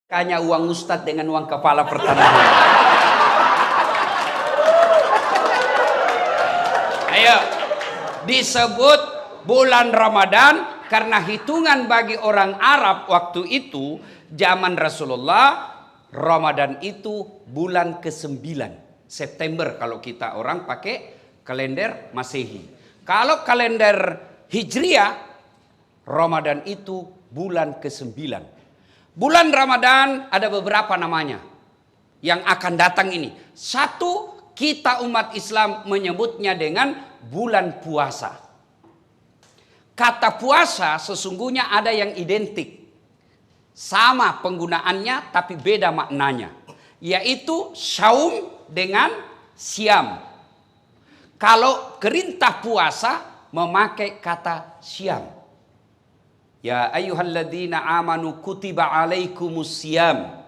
Kanya uang ustadz dengan uang kepala pertanahan. Ayo, disebut bulan Ramadan karena hitungan bagi orang Arab waktu itu, zaman Rasulullah, Ramadan itu bulan ke-9. September kalau kita orang pakai kalender Masehi. Kalau kalender Hijriah, Ramadan itu bulan ke-9. Bulan Ramadan ada beberapa namanya yang akan datang ini. Satu, kita umat Islam menyebutnya dengan bulan puasa. Kata puasa sesungguhnya ada yang identik. Sama penggunaannya tapi beda maknanya. Yaitu syaum dengan siam. Kalau perintah puasa memakai kata siam. Ya ayyuhalladzina amanu kutiba alaikumus siyam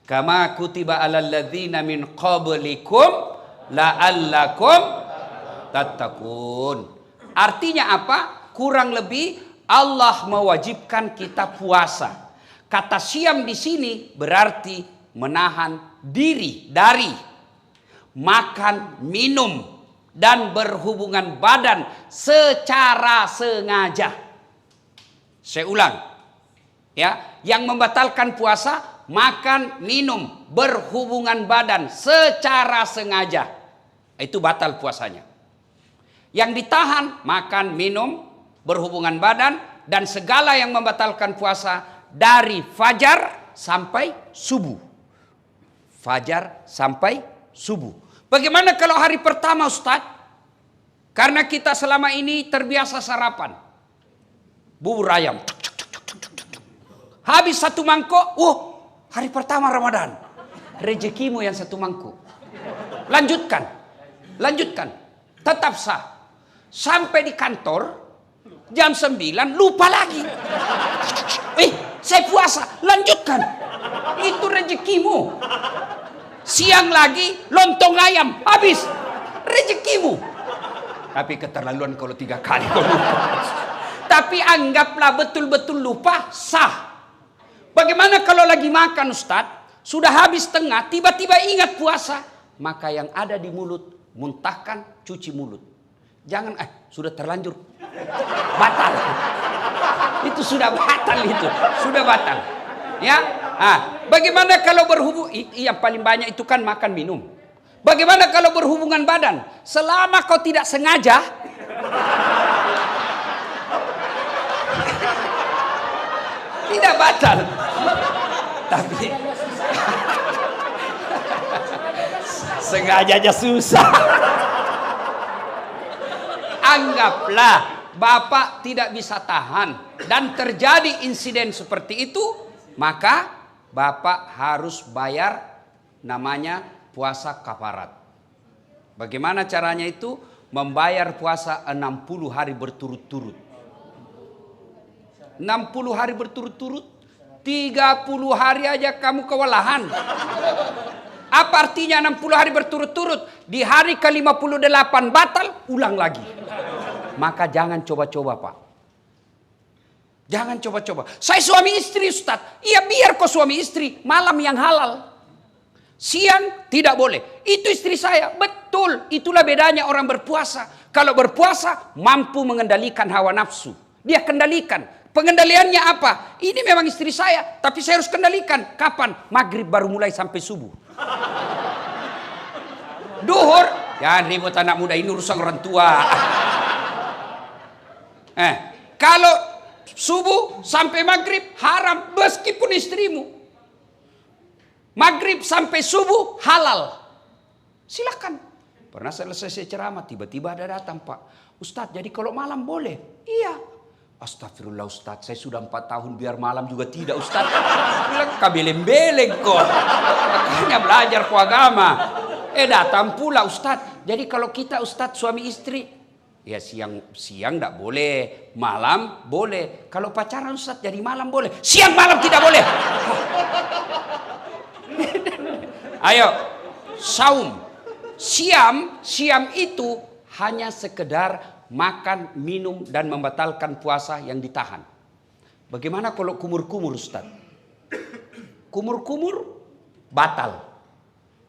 kama kutiba alal ladzina min qablikum la'allakum tattaqun. Artinya apa? Kurang lebih Allah mewajibkan kita puasa. Kata siam di sini berarti menahan diri dari makan, minum dan berhubungan badan secara sengaja. Saya ulang, ya, yang membatalkan puasa, makan, minum, berhubungan badan secara sengaja, itu batal puasanya. Yang ditahan, makan, minum, berhubungan badan, dan segala yang membatalkan puasa dari fajar sampai subuh. Fajar sampai subuh. Bagaimana kalau hari pertama, Ustaz? Karena kita selama ini terbiasa sarapan. Bubur ayam. Habis satu mangkok. Hari pertama Ramadan. Rezekimu yang satu mangkok. Lanjutkan. Lanjutkan. Tetap sah. Sampai di kantor. Jam 9. Lupa lagi. Saya puasa. Lanjutkan. Itu rezekimu. Siang lagi. Lontong ayam. Habis. Rezekimu. Tapi keterlaluan kalau 3 kali kau lupa. Tapi anggaplah betul-betul lupa, sah. Bagaimana kalau lagi makan, Ustadz? Sudah habis tengah, tiba-tiba ingat puasa. Maka yang ada di mulut, muntahkan, cuci mulut. Jangan, sudah terlanjur. Batal. Itu sudah batal itu. Sudah batal. Ya, bagaimana kalau berhubung? Yang paling banyak itu kan makan, minum. Bagaimana kalau berhubungan badan? Selama kau tidak sengaja, tidak batal. Tapi sengaja aja susah. Anggaplah Bapak tidak bisa tahan dan terjadi insiden seperti itu, maka Bapak harus bayar namanya puasa kafarat. Bagaimana caranya itu? Membayar puasa 60 hari berturut-turut. 60 hari berturut-turut, 30 hari aja kamu kewalahan. Apa artinya 60 hari berturut-turut? Di hari ke-58 batal, ulang lagi. Maka jangan coba-coba, Pak. Jangan coba-coba. Saya suami istri, Ustaz. Iya, biar kau suami istri, malam yang halal. Siang tidak boleh. Itu istri saya. Betul, itulah bedanya orang berpuasa. Kalau berpuasa mampu mengendalikan hawa nafsu. Dia kendalikan. Pengendaliannya apa? Ini memang istri saya, tapi saya harus kendalikan. Kapan? Maghrib baru mulai sampai subuh. Duhur, jangan ribut anak muda, ini urusan orang tua. Kalau subuh sampai maghrib haram, meskipun istrimu. Maghrib sampai subuh halal. Silakan. Pernah selesai saya ceramah, tiba-tiba ada datang, Pak Ustadz, jadi kalau malam boleh? Iya. Astagfirullah Ustadz, saya sudah 4 tahun biar malam juga tidak Ustadz. Bilang kabeleng-beleng kok. Makanya belajar ku agama. Datang pula Ustadz. Jadi kalau kita Ustadz suami istri, ya siang tidak boleh, malam boleh. Kalau pacaran Ustadz jadi malam boleh, siang malam tidak boleh. Ayo, saum. Siam itu hanya sekedar makan, minum, dan membatalkan puasa yang ditahan. Bagaimana kalau kumur-kumur, Ustaz? kumur-kumur, batal.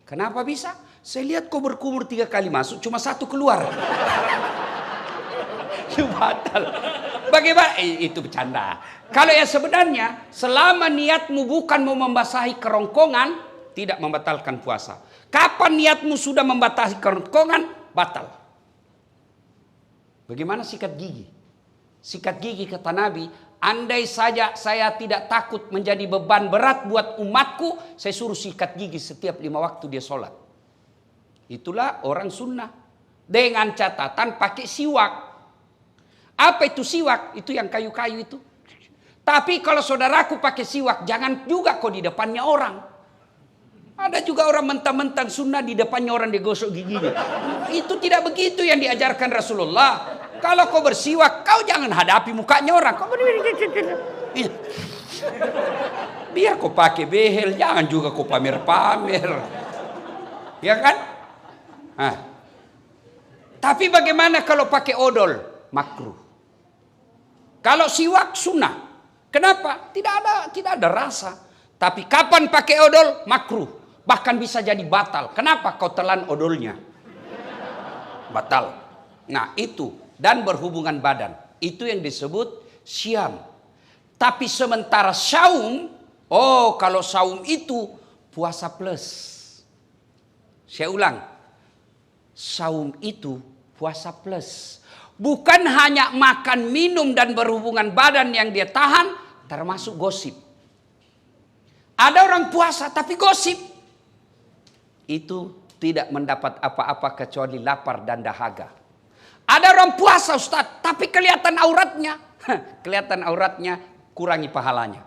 Kenapa bisa? Saya lihat kau berkumur 3 kali masuk, cuma 1 keluar. Itu batal. Bagaimana? Itu bercanda. Kalau yang sebenarnya, selama niatmu bukan mau membasahi kerongkongan, tidak membatalkan puasa. Kapan niatmu sudah membasahi kerongkongan, batal. Bagaimana sikat gigi? Sikat gigi kata Nabi, andai saja saya tidak takut menjadi beban berat buat umatku, saya suruh sikat gigi setiap 5 waktu dia sholat. Itulah orang sunnah. Dengan catatan pakai siwak. Apa itu siwak? Itu yang kayu-kayu itu. Tapi kalau saudaraku pakai siwak, jangan juga kok di depannya orang. Ada juga orang mentang-mentang sunnah di depannya orang digosok giginya. Itu tidak begitu yang diajarkan Rasulullah. Kalau kau bersiwak, kau jangan hadapi mukanya orang. Kau biar kau pakai behel, jangan juga kau pamer-pamer. Ya kan? Nah. Tapi bagaimana kalau pakai odol? Makruh. Kalau siwak sunnah. Kenapa? Tidak ada rasa. Tapi kapan pakai odol? Makruh. Bahkan bisa jadi batal. Kenapa? Kau telan odolnya. Batal. Nah itu. Dan berhubungan badan. Itu yang disebut syam. Tapi sementara saum. Oh kalau saum itu puasa plus. Saya ulang. Saum itu puasa plus. Bukan hanya makan, minum, dan berhubungan badan yang dia tahan. Termasuk gosip. Ada orang puasa tapi gosip. Itu tidak mendapat apa-apa kecuali lapar dan dahaga. Ada orang puasa Ustaz. Tapi kelihatan auratnya. Kelihatan auratnya, kurangi pahalanya.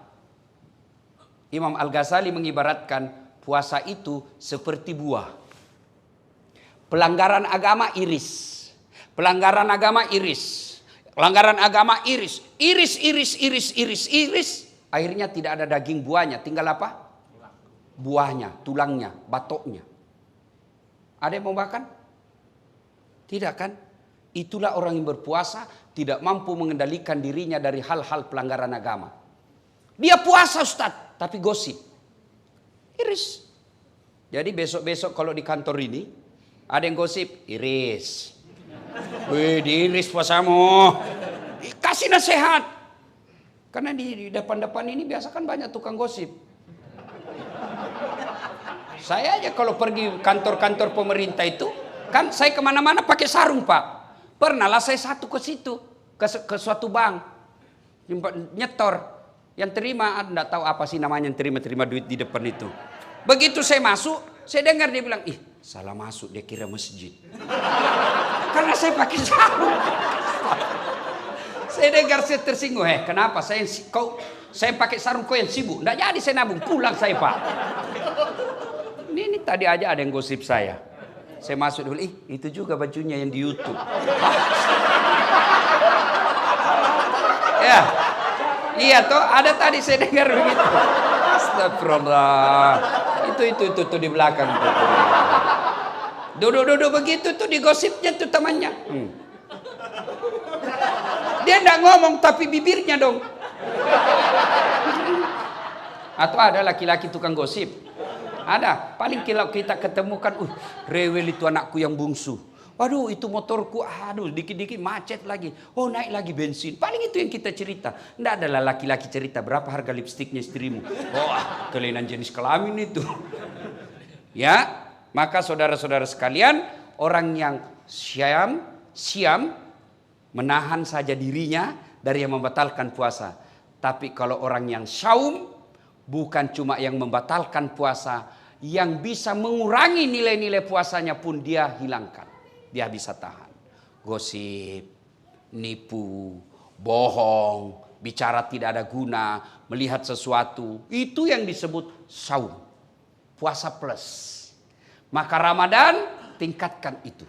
Imam Al-Ghazali mengibaratkan puasa itu seperti buah. Pelanggaran agama iris. Pelanggaran agama iris. Pelanggaran agama iris. Iris. Akhirnya tidak ada daging buahnya. Tinggal apa? Buahnya, tulangnya, batoknya. Ada yang mau makan? Tidak kan? Itulah orang yang berpuasa tidak mampu mengendalikan dirinya dari hal-hal pelanggaran agama. Dia puasa Ustaz, tapi gosip. Iris. Jadi besok-besok kalau di kantor ini ada yang gosip, iris. Wih, diiris puasamu. Kasih nasihat. Karena di depan-depan ini biasa kan banyak tukang gosip. Saya aja kalau pergi kantor-kantor pemerintah itu, kan saya kemana-mana pakai sarung Pak. Pernahlah saya satu ke situ, ke suatu bank, nyetor. Yang terima, enggak tahu apa sih namanya yang terima duit di depan itu. Begitu saya masuk, saya dengar dia bilang, ih salah masuk, dia kira masjid. Karena saya pakai sarung. Saya dengar saya tersinggung, kenapa saya pakai sarung kau yang sibuk? Enggak jadi saya nabung, pulang saya Pak. Ini tadi aja ada yang gosip saya. Saya masuk dulu, itu juga bajunya yang di YouTube. Ya, iya toh, ada tadi saya dengar begitu. Astagfirullah. Itu di belakang. Duduk begitu tuh digosipnya tuh temannya. Dia enggak ngomong tapi bibirnya dong. Atau ada laki-laki tukang gosip. Ada, paling kalau kita ketemukan, rewel itu anakku yang bungsu. Waduh, itu motorku, dikit-dikit macet lagi. Oh, naik lagi bensin. Paling itu yang kita cerita. Nggak adalah laki-laki cerita, berapa harga lipstiknya istrimu. Kelainan jenis kelamin itu. Ya, maka saudara-saudara sekalian, orang yang siam, menahan saja dirinya dari yang membatalkan puasa. Tapi kalau orang yang saum, bukan cuma yang membatalkan puasa, yang bisa mengurangi nilai-nilai puasanya pun dia hilangkan. Dia bisa tahan. Gosip, nipu, bohong, bicara tidak ada guna, melihat sesuatu. Itu yang disebut saum. Puasa plus. Maka Ramadan tingkatkan itu.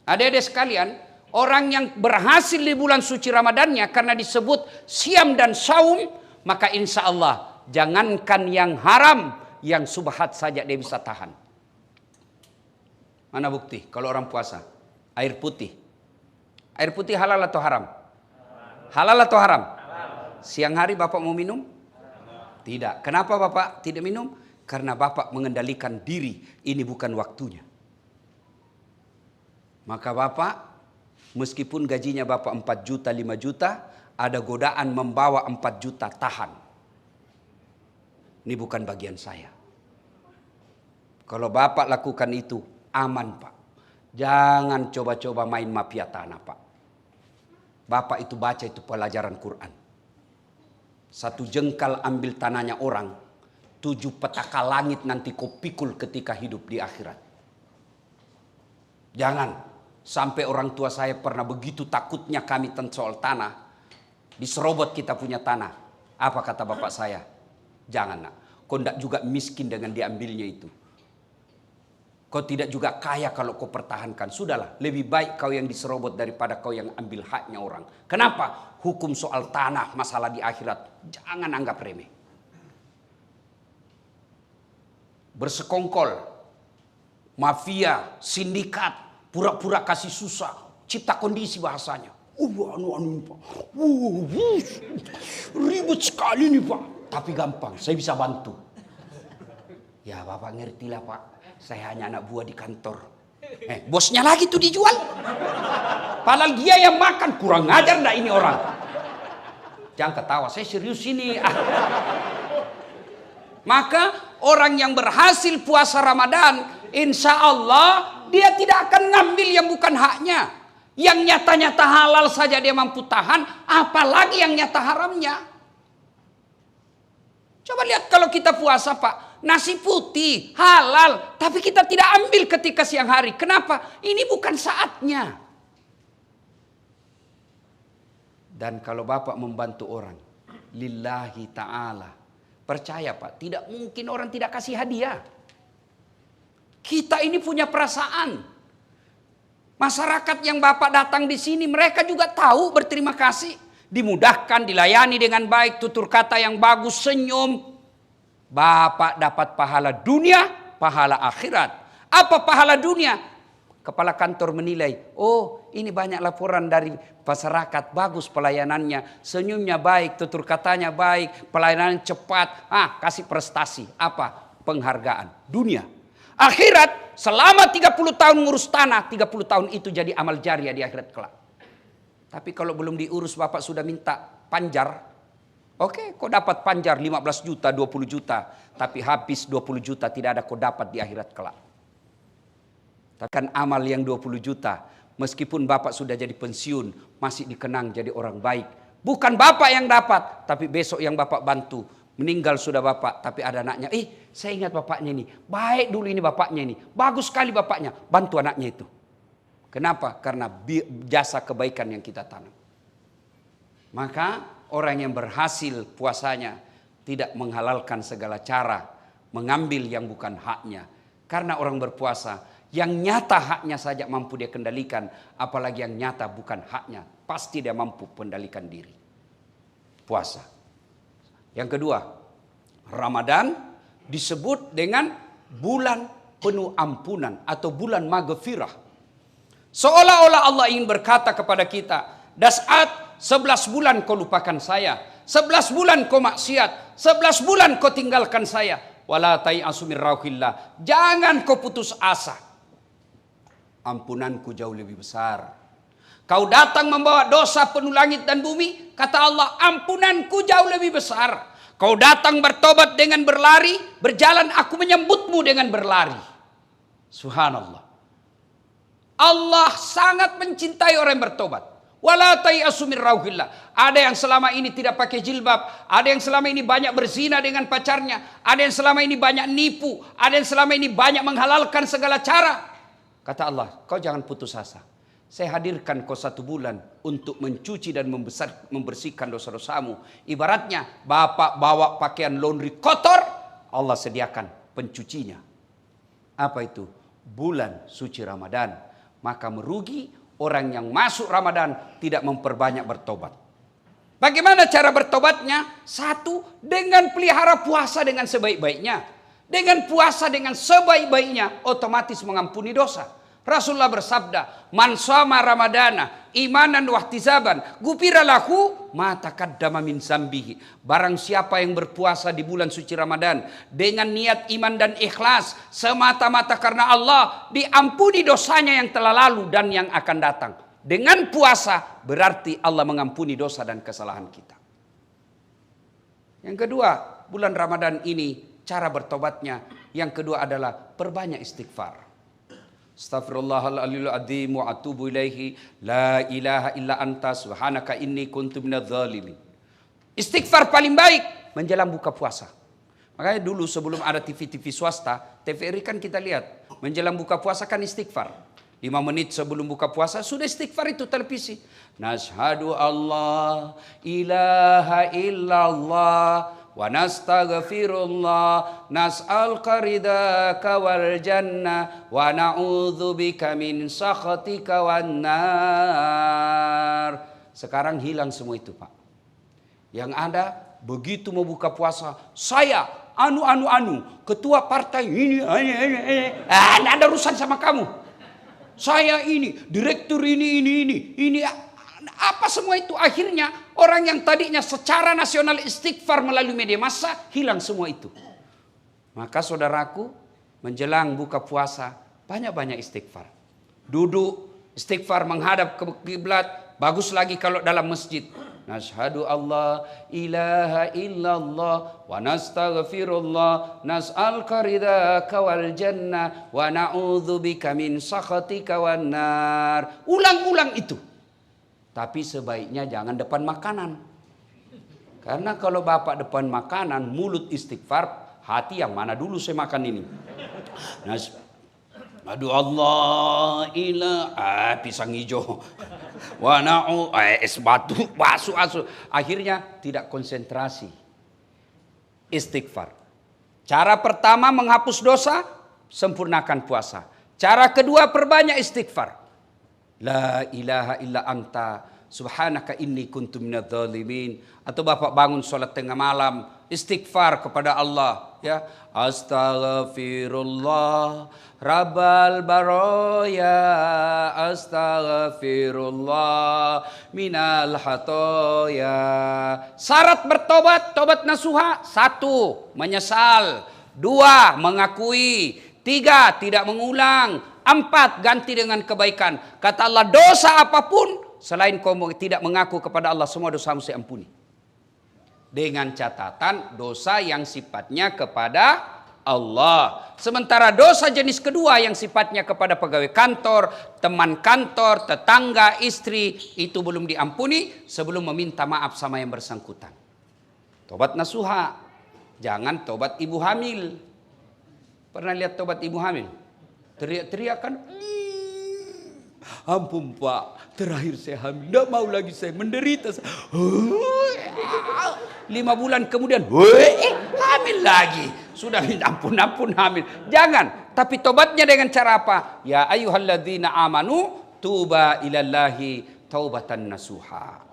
Adik-adik sekalian, orang yang berhasil di bulan suci Ramadannya karena disebut siam dan saum, maka insya Allah jangankan yang haram, yang subhat saja dia bisa tahan. Mana bukti? Kalau orang puasa, air putih. Air putih halal atau haram? Halal atau haram? Siang hari Bapak mau minum? Tidak. Kenapa Bapak tidak minum? Karena Bapak mengendalikan diri. Ini bukan waktunya. Maka Bapak, meskipun gajinya Bapak 4 juta, 5 juta, ada godaan membawa 4 juta, tahan. Ini bukan bagian saya. Kalau Bapak lakukan itu, aman Pak. Jangan coba-coba main mafia tanah Pak. Bapak itu baca itu pelajaran Quran. 1 jengkal ambil tanahnya orang, 7 petaka langit nanti kau pikul ketika hidup di akhirat. Jangan sampai orang tua saya pernah begitu takutnya kami tentang soal tanah. Diserobot kita punya tanah. Apa kata bapak saya? Jangan nak. Kau tidak juga miskin dengan diambilnya itu. Kau tidak juga kaya kalau kau pertahankan. Sudahlah, lebih baik kau yang diserobot daripada kau yang ambil haknya orang. Kenapa? Hukum soal tanah, masalah di akhirat. Jangan anggap remeh. Bersekongkol, mafia, sindikat, pura-pura kasih susah. Cipta kondisi bahasanya. Pak. Ribet sekali nih Pak. Tapi gampang, saya bisa bantu. Ya Bapak ngertilah Pak. Saya hanya anak buah di kantor. Bosnya lagi tuh dijual. Padahal dia yang makan. Kurang ngajar dah ini orang. Jangan ketawa, saya serius ini. Maka orang yang berhasil puasa Ramadan, insya Allah dia tidak akan ngambil yang bukan haknya. Yang nyata-nyata halal saja dia mampu tahan, apalagi yang nyata haramnya. Coba lihat kalau kita puasa Pak, nasi putih, halal, tapi kita tidak ambil ketika siang hari. Kenapa? Ini bukan saatnya. Dan kalau Bapak membantu orang, lillahi ta'ala, percaya Pak, tidak mungkin orang tidak kasih hadiah. Kita ini punya perasaan. Masyarakat yang Bapak datang di sini, mereka juga tahu berterima kasih. Dimudahkan, dilayani dengan baik, tutur kata yang bagus, senyum. Bapak dapat pahala dunia, pahala akhirat. Apa pahala dunia? Kepala kantor menilai, oh ini banyak laporan dari masyarakat, bagus pelayanannya, senyumnya baik, tutur katanya baik, pelayanan cepat, kasih prestasi. Apa? Penghargaan. Dunia. Akhirat, selama 30 tahun ngurus tanah, 30 tahun itu jadi amal jariah di akhirat kelak. Tapi kalau belum diurus Bapak sudah minta panjar. Oke, kau dapat panjar 15 juta, 20 juta. Tapi habis 20 juta tidak ada kau dapat di akhirat kelak. Takkan amal yang 20 juta. Meskipun Bapak sudah jadi pensiun, masih dikenang jadi orang baik. Bukan Bapak yang dapat, tapi besok yang Bapak bantu. Meninggal sudah Bapak, tapi ada anaknya. Saya ingat bapaknya ini. Baik dulu ini bapaknya ini. Bagus sekali bapaknya. Bantu anaknya itu. Kenapa? Karena jasa kebaikan yang kita tanam. Maka orang yang berhasil puasanya tidak menghalalkan segala cara. Mengambil yang bukan haknya. Karena orang berpuasa, yang nyata haknya saja mampu dia kendalikan. Apalagi yang nyata bukan haknya. Pasti dia mampu kendalikan diri. Puasa. Yang kedua, Ramadan disebut dengan bulan penuh ampunan atau bulan maghfirah. Seolah-olah Allah ingin berkata kepada kita, Das'at 11 bulan kau lupakan saya, 11 bulan kau maksiat, 11 bulan kau tinggalkan saya. Wala tai'asu min rauhillah. Jangan kau putus asa. Ampunanku jauh lebih besar. Kau datang membawa dosa penuh langit dan bumi. Kata Allah, ampunanku jauh lebih besar. Kau datang bertobat dengan berlari. Berjalan aku menyambutmu dengan berlari. Subhanallah. Allah sangat mencintai orang yang bertobat. Wala tai'asu min rauhillah. Ada yang selama ini tidak pakai jilbab. Ada yang selama ini banyak berzina dengan pacarnya. Ada yang selama ini banyak nipu. Ada yang selama ini banyak menghalalkan segala cara. Kata Allah, kau jangan putus asa. Saya hadirkan kau 1 bulan untuk mencuci dan membersihkan dosa-dosamu. Ibaratnya Bapak bawa pakaian laundry kotor, Allah sediakan pencucinya. Apa itu? Bulan suci Ramadan. Maka merugi orang yang masuk Ramadan tidak memperbanyak bertobat. Bagaimana cara bertobatnya? 1, dengan pelihara puasa dengan sebaik-baiknya. Dengan puasa dengan sebaik-baiknya, otomatis mengampuni dosa. Rasulullah bersabda, "Man shoma ramadana imanan wa ihtisaban, ghufira lahu ma taqaddama min zambihi." Barang siapa yang berpuasa di bulan suci Ramadan dengan niat iman dan ikhlas semata-mata karena Allah, diampuni dosanya yang telah lalu dan yang akan datang. Dengan puasa berarti Allah mengampuni dosa dan kesalahan kita. Yang kedua, bulan Ramadan ini cara bertobatnya. Yang kedua adalah perbanyak istighfar. Astaghfirullahaladzim azim wa atubu ilaihi la ilaha illa anta subhanaka inni kuntu minadz zalimin. Istighfar paling baik menjelang buka puasa. Makanya dulu sebelum ada TV-TV swasta, TVRI kan kita lihat menjelang buka puasa kan istighfar. 5 menit sebelum buka puasa sudah istighfar itu televisi. Nashhadu Allah ilaha illallah wa nastaghfirullah nas'aluka ridaka wal jannah wa na'udzubika min sakhatika wan nar. Sekarang hilang semua itu, Pak. Yang ada begitu mau buka puasa, saya ketua partai ini enggak ada urusan sama kamu. Saya ini direktur ini apa semua itu. Akhirnya orang yang tadinya secara nasional istighfar melalui media massa, hilang semua itu. Maka saudaraku, menjelang buka puasa banyak-banyak istighfar. Duduk istighfar menghadap ke kiblat, bagus lagi kalau dalam masjid. Nashhadu Allah ilaha illallah wa nastaghfirullah nas'aluka ridaka wal jannah wa na'udzubika min sakhatika wan nar. Ulang-ulang itu. Tapi sebaiknya jangan depan makanan. Karena kalau bapak depan makanan, mulut istighfar, hati yang mana dulu saya makan ini. Aduh Allah pisang hijau. Wana'u es batu, basu asu. Akhirnya tidak konsentrasi. Istighfar. Cara pertama menghapus dosa, sempurnakan puasa. Cara kedua perbanyak istighfar. La ilaha illa anta subhanaka inni kuntu minadz zalimin. Atau bapak bangun sholat tengah malam, istighfar kepada Allah, ya. Astaghfirullah rabbal baroya, astaghfirullah minal hatoya. Syarat bertobat, tobat nasuha: 1. Menyesal. 2. Mengakui. 3. Tidak mengulang. 4. Ganti dengan kebaikan. Kata Allah, dosa apapun selain kau tidak mengaku kepada Allah, semua dosamu saya ampuni. Dengan catatan dosa yang sifatnya kepada Allah. Sementara dosa jenis kedua yang sifatnya kepada pegawai kantor, teman kantor, tetangga, istri, itu belum diampuni sebelum meminta maaf sama yang bersangkutan. Tobat nasuha. Jangan tobat ibu hamil. Pernah lihat tobat ibu hamil? Teriak-teriak kan? Ampun Pak, terakhir saya hamil, tidak mau lagi saya menderita. 5 bulan kemudian, hamil lagi. Sudah minta ampun hamil. Jangan, tapi tobatnya dengan cara apa? Ya ayyuhalladzina amanu tuba ilallahi taubatan nasuha.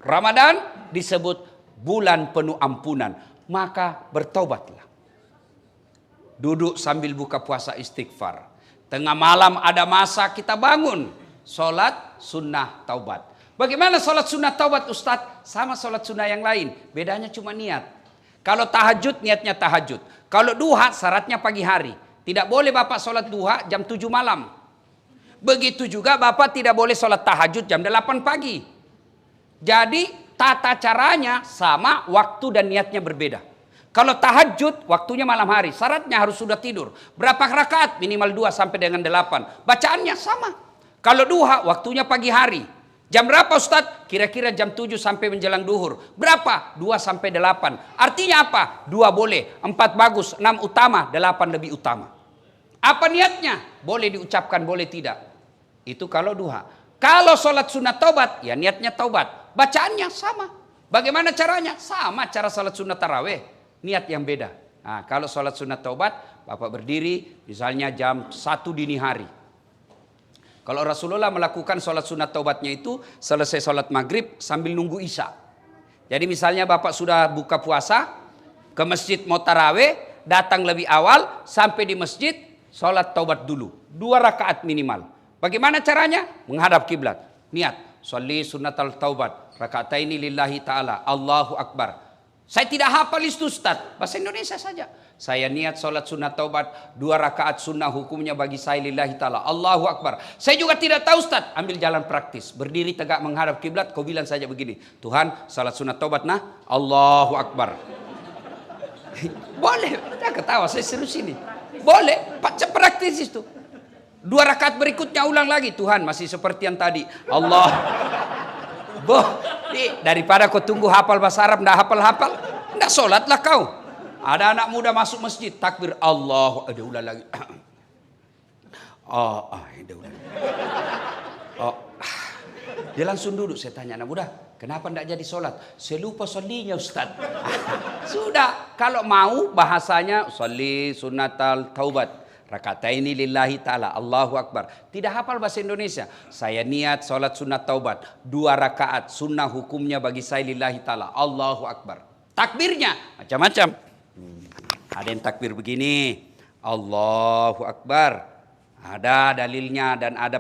Ramadan disebut bulan penuh ampunan, maka bertobatlah. Duduk sambil buka puasa istighfar. Tengah malam ada masa kita bangun, sholat sunnah taubat. Bagaimana sholat sunnah taubat Ustadz? Sama sholat sunnah yang lain, bedanya cuma niat. Kalau tahajud niatnya tahajud. Kalau duha syaratnya pagi hari. Tidak boleh bapak sholat duha jam 7 malam. Begitu juga bapak tidak boleh sholat tahajud jam 8 pagi. Jadi tata caranya sama, waktu dan niatnya berbeda. Kalau tahajud waktunya malam hari, syaratnya harus sudah tidur. Berapa rakaat? Minimal 2 sampai dengan 8. Bacaannya sama. Kalau duha waktunya pagi hari. Jam berapa Ustadz? Kira-kira jam 7 sampai menjelang duhur. Berapa? 2 sampai 8. Artinya apa? 2 boleh, 4 bagus, 6 utama, 8 lebih utama. Apa niatnya? Boleh diucapkan, boleh tidak. Itu kalau duha. Kalau sholat sunat taubat, ya niatnya taubat. Bacaannya sama. Bagaimana caranya? Sama cara sholat sunat taraweh. Niat yang beda. Nah, kalau sholat sunat taubat, bapak berdiri misalnya jam 1 dini hari. Kalau Rasulullah melakukan sholat sunat taubatnya itu selesai sholat maghrib sambil nunggu isya. Jadi misalnya bapak sudah buka puasa, ke masjid mau taraweh, datang lebih awal, sampai di masjid, Sholat taubat dulu. 2 rakaat minimal. Bagaimana caranya? Menghadap kiblat. Niat. Sholli sunnatal taubat. Rakataini lillahi ta'ala. Allahu Akbar. Saya tidak hafal itu Ustaz. Bahasa Indonesia saja. Saya niat sholat sunat taubat. 2 rakaat sunnah hukumnya bagi saya lillahi ta'ala. Allahu Akbar. Saya juga tidak tahu Ustaz. Ambil jalan praktis. Berdiri tegak menghadap kiblat. Kau bilang saja begini. Tuhan, sholat sunat taubat nah. Allahu Akbar. Boleh. Tidak ketawa. Saya serius ini. Boleh. Praktis itu. 2 rakaat berikutnya ulang lagi. Tuhan, masih seperti yang tadi. Allah. Daripada kau tunggu hafal bahasa Arab, tidak hafal-hafal, tidak sholatlah kau. Ada anak muda masuk masjid, takbir Allah, ada ulang lagi. Ada ulang. Dia langsung duduk. Saya tanya anak muda, kenapa tidak jadi sholat? Saya lupa sholinya Ustaz. Sudah, kalau mau bahasanya sholli sunnatal taubat. Rakataini lillahi ta'ala. Allahu Akbar. Tidak hafal bahasa Indonesia. Saya niat sholat sunat taubat. 2 rakaat. Sunnah hukumnya bagi saya lillahi ta'ala. Allahu Akbar. Takbirnya macam-macam. Ada yang takbir begini. Allahu Akbar. Ada dalilnya dan ada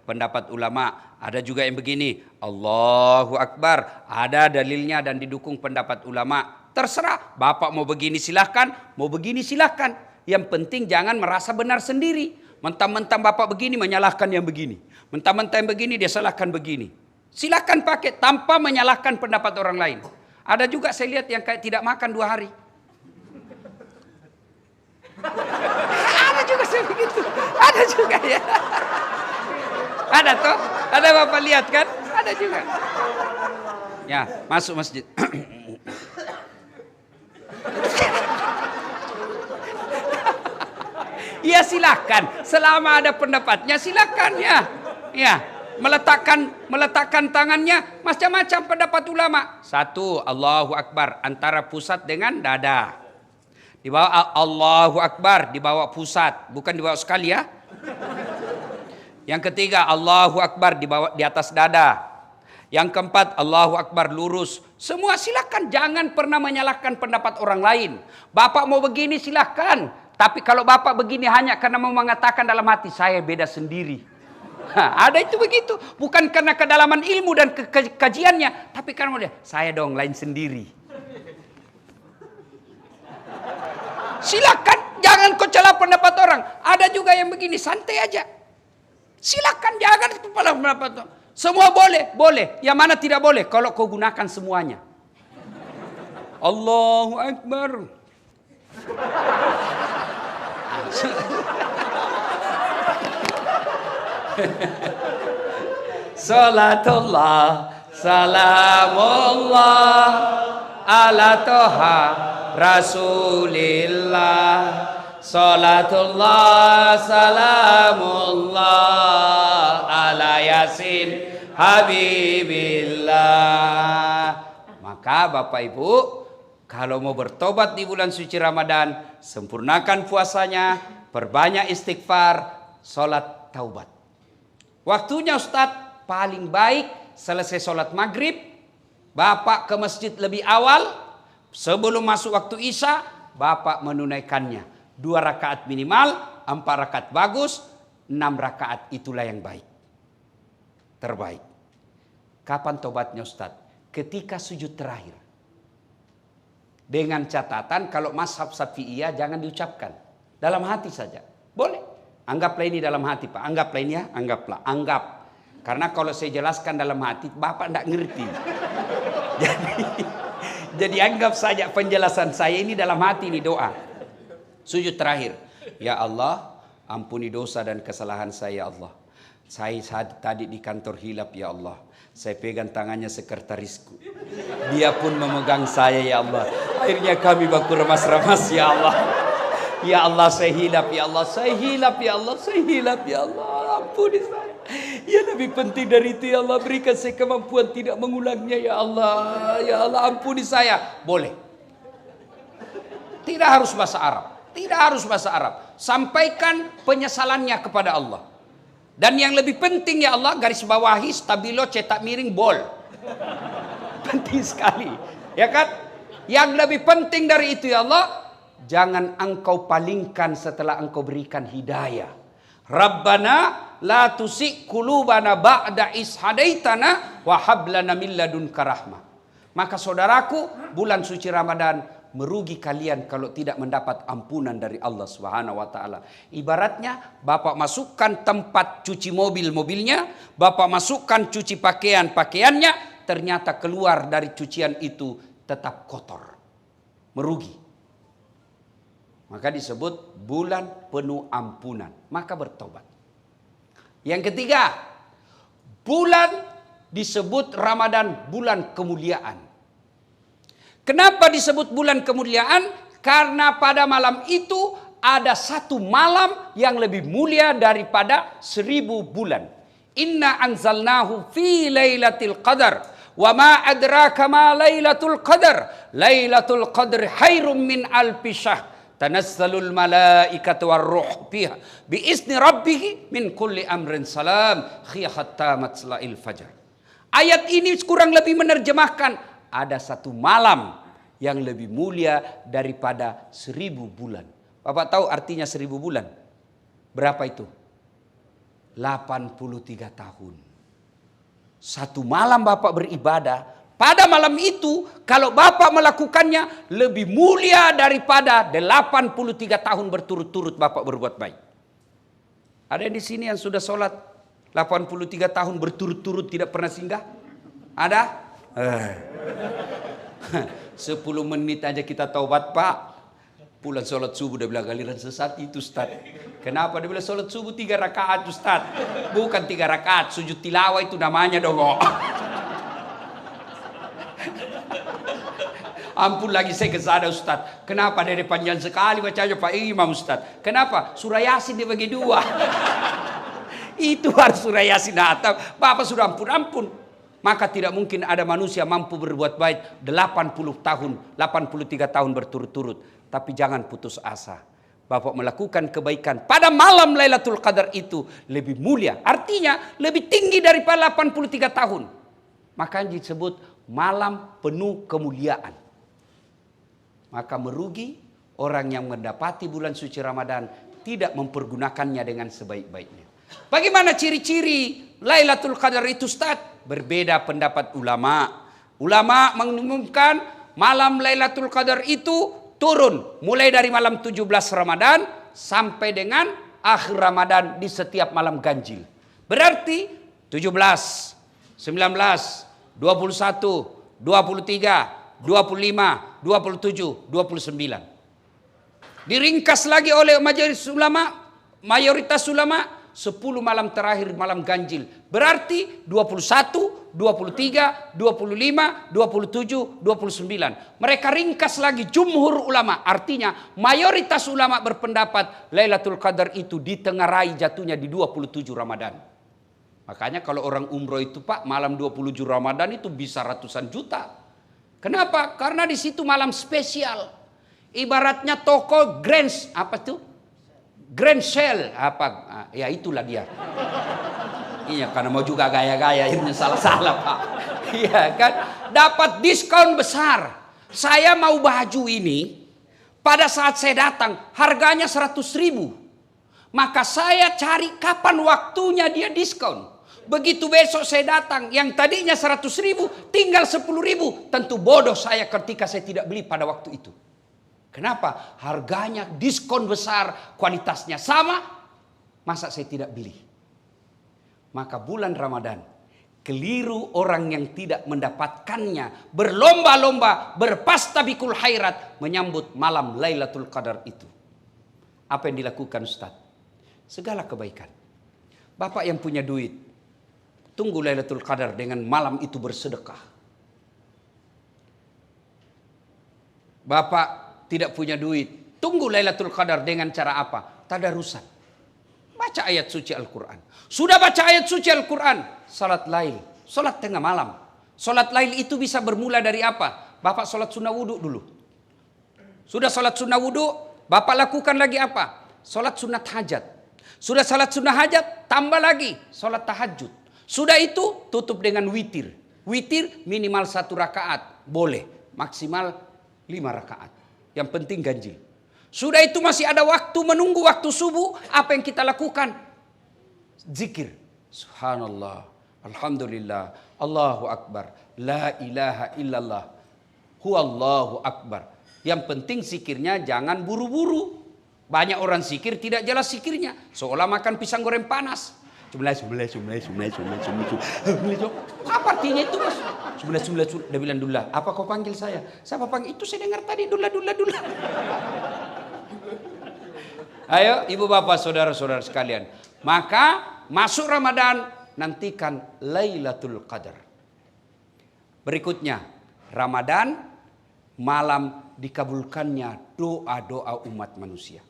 pendapat ulama. Ada juga yang begini. Allahu Akbar. Ada dalilnya dan didukung pendapat ulama. Terserah. Bapak mau begini silahkan. Mau begini silahkan. Yang penting jangan merasa benar sendiri. Mentang-mentang bapak begini menyalahkan yang begini. Mentang-mentang yang begini dia salahkan begini. Silakan pakai tanpa menyalahkan pendapat orang lain. Ada juga saya lihat yang kayak tidak makan 2 hari. Ada juga saya begitu. Ada juga ya. Ada toh? Ada bapak lihat kan? Ada juga. Ya, masuk masjid. Ya silakan, selama ada pendapatnya silakan ya. Ya, meletakkan tangannya macam-macam pendapat ulama. 1, Allahu Akbar antara pusat dengan dada. Di bawah Allahu Akbar di bawah pusat, bukan di bawah sekali ya. Yang ketiga Allahu Akbar di atas dada. Yang keempat Allahu Akbar lurus. Semua silakan, jangan pernah menyalahkan pendapat orang lain. Bapak mau begini silakan. Tapi kalau bapak begini hanya karena mau mengatakan dalam hati saya beda sendiri. Ada itu begitu. Bukan karena kedalaman ilmu dan kajiannya. Tapi karena dia, saya dong lain sendiri. Silakan. Jangan kau celah pendapat orang. Ada juga yang begini. Santai aja. Silakan. Jangan kepala pendapat orang. Semua boleh. Boleh. Yang mana tidak boleh. Kalau kau gunakan semuanya. Allahu Akbar. Salatullah salamullah ala toha rasulillah. Salatullah salamullah ala yasin habibillah. Maka Bapak Ibu, kalau mau bertobat di bulan suci Ramadan, sempurnakan puasanya, perbanyak istighfar, sholat taubat. Waktunya Ustadz, paling baik selesai sholat maghrib, Bapak ke masjid lebih awal, sebelum masuk waktu Isya, Bapak menunaikannya. 2 rakaat minimal, 4 rakaat bagus, 6 rakaat itulah yang baik. Terbaik. Kapan tobatnya Ustadz? Ketika sujud terakhir. Dengan catatan kalau mazhab Syafi'iyah jangan diucapkan. Dalam hati saja. Boleh. Anggaplah ini dalam hati Pak. Anggaplah ini ya. Anggap. Karena kalau saya jelaskan dalam hati, Bapak tidak ngerti. Jadi anggap saja penjelasan saya ini dalam hati, ini doa. Sujud terakhir. Ya Allah, ampuni dosa dan kesalahan saya ya Allah. Saya tadi di kantor hilap ya Allah. Saya pegang tangannya sekretarisku. Dia pun memegang saya ya Allah. Akhirnya kami baku remas-remas ya Allah. Ya Allah saya hilap ya Allah. Saya hilap ya Allah. Saya hilap ya Allah. Ampuni saya. Ya lebih penting dari itu ya Allah. Berikan saya kemampuan tidak mengulangnya ya Allah. Ya Allah ampuni saya. Boleh. Tidak harus bahasa Arab. Tidak harus bahasa Arab. Sampaikan penyesalannya kepada Allah. Dan yang lebih penting ya Allah, garis bawahi, stabilo, cetak miring, bol. Penting sekali. Ya kan? Yang lebih penting dari itu ya Allah, jangan engkau palingkan setelah engkau berikan hidayah. Rabbana la tusik qulubana ba'da is hadaitana wa hab lana min ladunka rahmah. Maka saudaraku, bulan suci Ramadan merugi kalian kalau tidak mendapat ampunan dari Allah Subhanahu wa taala. Ibaratnya Bapak masukkan tempat cuci mobilnya, Bapak masukkan cuci pakaiannya, ternyata keluar dari cucian itu tetap kotor. Merugi. Maka disebut bulan penuh ampunan. Maka bertobat. Yang ketiga, bulan disebut Ramadan bulan kemuliaan. Kenapa disebut bulan kemuliaan? Karena pada malam itu ada satu malam yang lebih mulia daripada 1000 bulan. Inna anzalnahu fi lailatul qadar. Wa ma adraka ma lailatul qadar. Lailatul qadr khairum min alfi syahr. Tanazzalul malaikatu warruh fiha biizni rabbih min kulli amrin salam hatta matla'il fajar. Ayat ini kurang lebih menerjemahkan ada satu malam yang lebih mulia daripada 1000 bulan. Bapak tahu artinya 1000 bulan? Berapa itu? 83 tahun. Satu malam Bapak beribadah. Pada malam itu, kalau Bapak melakukannya, lebih mulia daripada 83 tahun berturut-turut Bapak berbuat baik. Ada di sini yang sudah sholat 83 tahun berturut-turut tidak pernah singgah? Ada? 10 menit aja kita taubat, Pak. Pulang sholat subuh dia bilang galiran sesat itu, Ustaz. Kenapa dia bilang sholat subuh 3 rakaat, Ustaz? Bukan 3 rakaat, sujud tilawah itu namanya dong. Ampun lagi saya kesana, Ustaz. Kenapa dari panjang sekali bacanya Pak Imam, Ustaz? Kenapa? Surah Yasin dibagi 2. Itu harus surah Yasin atau Bapak sudah ampun. Maka tidak mungkin ada manusia mampu berbuat baik 80 tahun, 83 tahun berturut-turut. Tapi jangan putus asa. Bapak melakukan kebaikan pada malam Lailatul Qadar itu lebih mulia. Artinya lebih tinggi daripada 83 tahun. Makanya disebut malam penuh kemuliaan. Maka merugi orang yang mendapati bulan suci Ramadan tidak mempergunakannya dengan sebaik-baiknya. Bagaimana ciri-ciri Lailatul Qadar itu, Ustaz? Berbeda pendapat ulama. Ulama mengumumkan malam Lailatul Qadar itu turun mulai dari malam 17 Ramadan sampai dengan akhir Ramadan di setiap malam ganjil. Berarti 17, 19, 21, 23, 25, 27, 29. Diringkas lagi oleh mayoritas ulama 10 malam terakhir malam ganjil. Berarti 21, 23, 25, 27, 29. Mereka ringkas lagi jumhur ulama. Artinya mayoritas ulama berpendapat Lailatul Qadar itu ditengarai jatuhnya di 27 Ramadan. Makanya kalau orang umroh itu, Pak, malam 27 Ramadan itu bisa ratusan juta. Kenapa? Karena di situ malam spesial. Ibaratnya toko Grand Sale ya itulah dia. Iya, karena mau juga gaya-gaya ini salah-salah, Pak. Iya kan? Dapat diskon besar. Saya mau baju ini pada saat saya datang harganya 100.000. Maka saya cari kapan waktunya dia diskon. Begitu besok saya datang, yang tadinya 100.000 tinggal 10.000. Tentu bodoh saya ketika saya tidak beli pada waktu itu. Kenapa? Harganya diskon besar, kualitasnya sama. Masa saya tidak beli? Maka bulan Ramadan, keliru orang yang tidak mendapatkannya. Berlomba-lomba, berpastabikul khairat menyambut malam Lailatul Qadar itu. Apa yang dilakukan, Ustaz? Segala kebaikan. Bapak yang punya duit, tunggu Lailatul Qadar dengan malam itu bersedekah. Bapak tidak punya duit, tunggu Lailatul Qadar dengan cara apa? Tadarusan. Baca ayat suci Al-Quran. Sudah baca ayat suci Al-Quran, salat lail, salat tengah malam. Salat lail itu bisa bermula dari apa? Bapak salat sunnah wudhu dulu. Sudah salat sunnah wudhu, Bapak lakukan lagi apa? Salat sunat hajat. Sudah salat sunnah hajat, tambah lagi salat tahajud. Sudah itu tutup dengan witir. Witir minimal 1 rakaat. Boleh. Maksimal 5 rakaat. Yang penting ganjil. Sudah itu masih ada waktu menunggu waktu subuh. Apa yang kita lakukan? Zikir. Subhanallah, alhamdulillah, Allahu Akbar, la ilaha illallah, huwallahu Akbar. Yang penting zikirnya jangan buru-buru. Banyak orang zikir tidak jelas zikirnya, seolah makan pisang goreng panas. Apa artinya itu, Mas? Dia bilang dula. Apa kau panggil saya? Siapa panggil? Itu saya dengar tadi dula. Ayo ibu bapak saudara-saudara sekalian. Maka masuk Ramadan, nantikan Lailatul Qadar. Berikutnya, Ramadan malam dikabulkannya doa-doa umat manusia.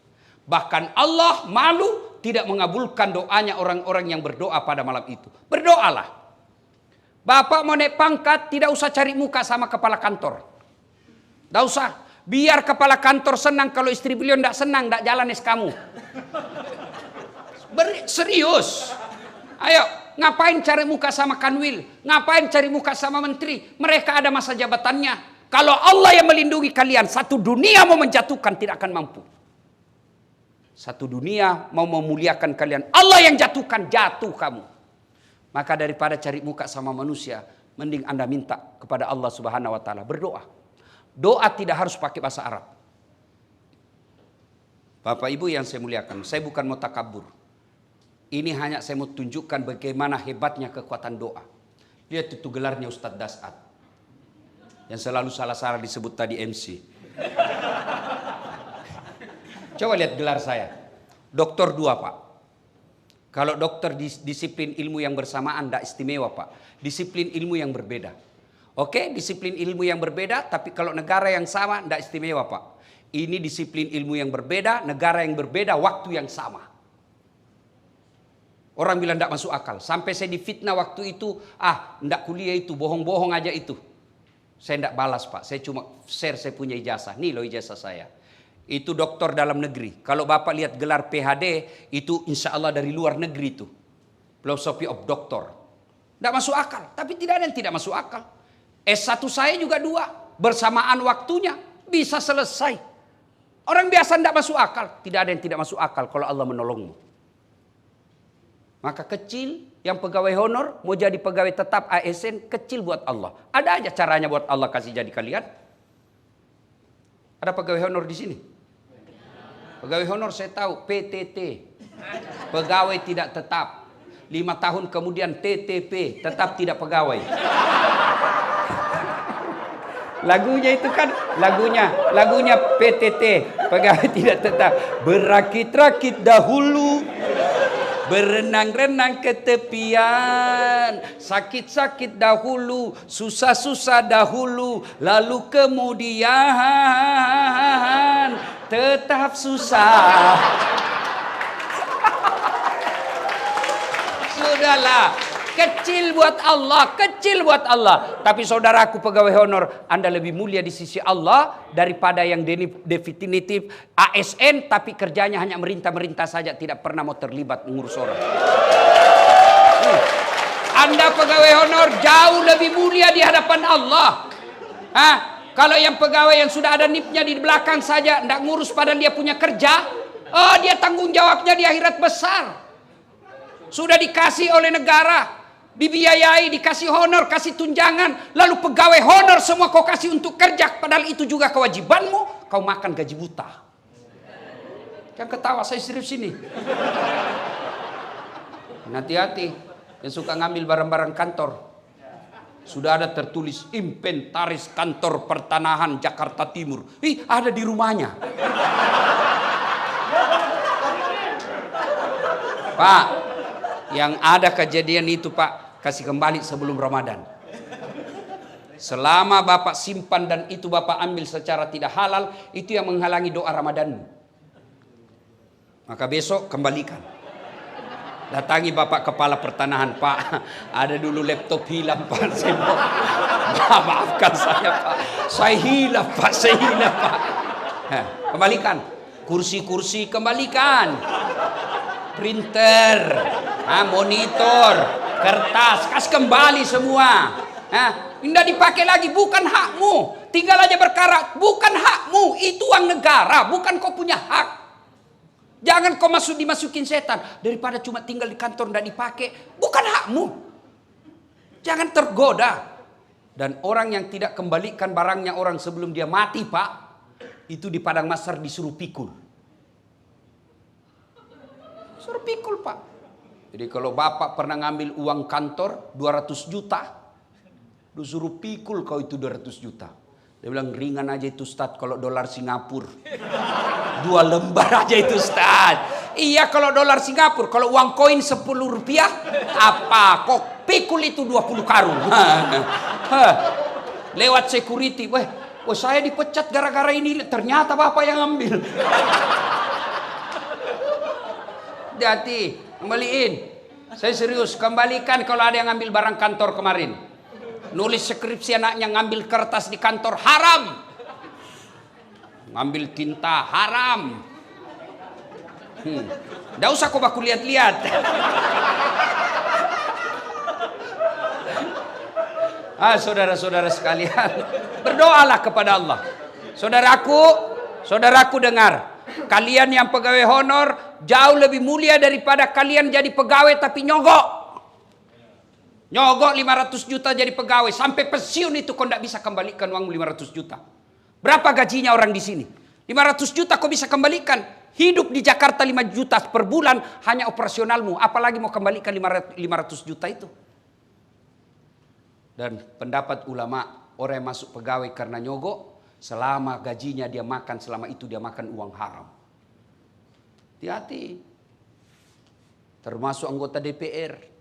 Bahkan Allah malu tidak mengabulkan doanya orang-orang yang berdoa pada malam itu. Berdoalah. Bapak mau naik pangkat, tidak usah cari muka sama kepala kantor. Tidak usah. Biar kepala kantor senang, kalau istri beliau tidak senang, tidak jalan kamu. Serius. Ayo, ngapain cari muka sama kanwil? Ngapain cari muka sama menteri? Mereka ada masa jabatannya. Kalau Allah yang melindungi kalian, satu dunia mau menjatuhkan tidak akan mampu. Satu dunia mau memuliakan kalian, Allah yang jatuhkan, jatuh kamu. Maka daripada cari muka sama manusia, mending Anda minta kepada Allah Subhanahu wa taala, berdoa. Doa tidak harus pakai bahasa Arab. Bapak Ibu yang saya muliakan, saya bukan mau takabur. Ini hanya saya mau tunjukkan bagaimana hebatnya kekuatan doa. Lihat itu gelarnya Ustadz Dasat. Yang selalu salah-salah disebut tadi MC. Coba lihat gelar saya. Doktor 2, Pak. Kalau dokter disiplin ilmu yang bersamaan tidak istimewa, Pak. Disiplin ilmu yang berbeda. Oke, disiplin ilmu yang berbeda, tapi kalau negara yang sama tidak istimewa, Pak. Ini disiplin ilmu yang berbeda, negara yang berbeda, waktu yang sama. Orang bilang tidak masuk akal. Sampai saya difitnah waktu itu, tidak kuliah itu, bohong-bohong aja itu. Saya tidak balas, Pak. Saya cuma share saya punya ijazah. Nih loh ijazah saya. Itu doktor dalam negeri. Kalau Bapak lihat gelar PhD, itu insya Allah dari luar negeri itu. Philosophy of Doctor. Tidak masuk akal. Tapi tidak ada yang tidak masuk akal. S1 saya juga 2. Bersamaan waktunya. Bisa selesai. Orang biasa tidak masuk akal. Tidak ada yang tidak masuk akal kalau Allah menolongmu. Maka kecil yang pegawai honor mau jadi pegawai tetap ASN, kecil buat Allah. Ada aja caranya buat Allah kasih jadi kalian. Ada pegawai honor di sini? Pegawai honor saya tahu, PTT. Pegawai tidak tetap. 5 tahun kemudian TTP, tetap tidak pegawai. Lagunya itu kan, lagunya PTT, pegawai tidak tetap. Berakit-rakit dahulu, berenang-renang ke tepian, sakit-sakit dahulu, susah-susah dahulu, lalu kemudian tetap susah. Sudahlah, kecil buat Allah, kecil buat Allah. Tapi saudaraku pegawai honor, Anda lebih mulia di sisi Allah daripada yang definitif ASN tapi kerjanya hanya merintah-merintah saja, tidak pernah mau terlibat mengurus orang. Anda pegawai honor jauh lebih mulia di hadapan Allah. Kalau yang pegawai yang sudah ada NIP-nya di belakang saja, tidak ngurus padahal dia punya kerja, dia tanggung jawabnya di akhirat besar. Sudah dikasih oleh negara, dibiayai, dikasih honor, kasih tunjangan, lalu pegawai honor semua kau kasih untuk kerja, padahal itu juga kewajibanmu, kau makan gaji buta. Jangan ketawa, saya serius ini. Hati-hati, yang suka ngambil barang-barang kantor. Sudah ada tertulis inventaris kantor pertanahan Jakarta Timur. Ada di rumahnya. Pak, yang ada kejadian itu Pak, kasih kembali sebelum Ramadan. Selama Bapak simpan dan itu Bapak ambil secara tidak halal, itu yang menghalangi doa Ramadanmu. Maka besok kembalikan. Datangi Bapak Kepala Pertanahan, Pak, ada dulu laptop hilang Pak, maafkan saya Pak, saya hilang Pak, kembalikan. Kursi-kursi kembalikan, printer, monitor, kertas, kasih kembali semua. Tidak dipakai lagi, bukan hakmu. tinggal aja berkarat. Bukan hakmu, itu uang negara, bukan kau punya hak. Jangan kau dimasukin setan. Daripada cuma tinggal di kantor tidak dipakai, bukan hakmu. Jangan tergoda. Dan orang yang tidak kembalikan barangnya orang sebelum dia mati, Pak, itu di padang mahsyar disuruh pikul. Suruh pikul, Pak. Jadi kalau bapak pernah ngambil uang kantor 200 juta, disuruh pikul kau itu 200 juta. Dia bilang ringan aja itu Ustaz kalau dolar Singapura. 2 lembar aja itu Ustaz. Iya kalau dolar Singapura, kalau uang koin 10 rupiah, apa? Kok pikul itu 20 karung. Lewat security, wah saya dipecat gara-gara ini, ternyata bapak yang ambil. Hati-hati, kembaliin. Saya serius, kembalikan kalau ada yang ngambil barang kantor kemarin. Nulis skripsi anaknya ngambil kertas di kantor haram. Ngambil tinta haram. Nggak usah kau baku lihat-lihat. Saudara-saudara sekalian, berdoalah kepada Allah. Saudaraku dengar. Kalian yang pegawai honor jauh lebih mulia daripada kalian jadi pegawai tapi nyogok. Nyogok 500 juta jadi pegawai. Sampai pensiun itu kau tidak bisa kembalikan uang 500 juta. Berapa gajinya orang di sini? 500 juta kau bisa kembalikan. Hidup di Jakarta 5 juta per bulan hanya operasionalmu. Apalagi mau kembalikan 500 juta itu. Dan pendapat ulama, orang yang masuk pegawai karena nyogok, selama gajinya dia makan, selama itu dia makan uang haram. Hati-hati. Termasuk anggota DPR.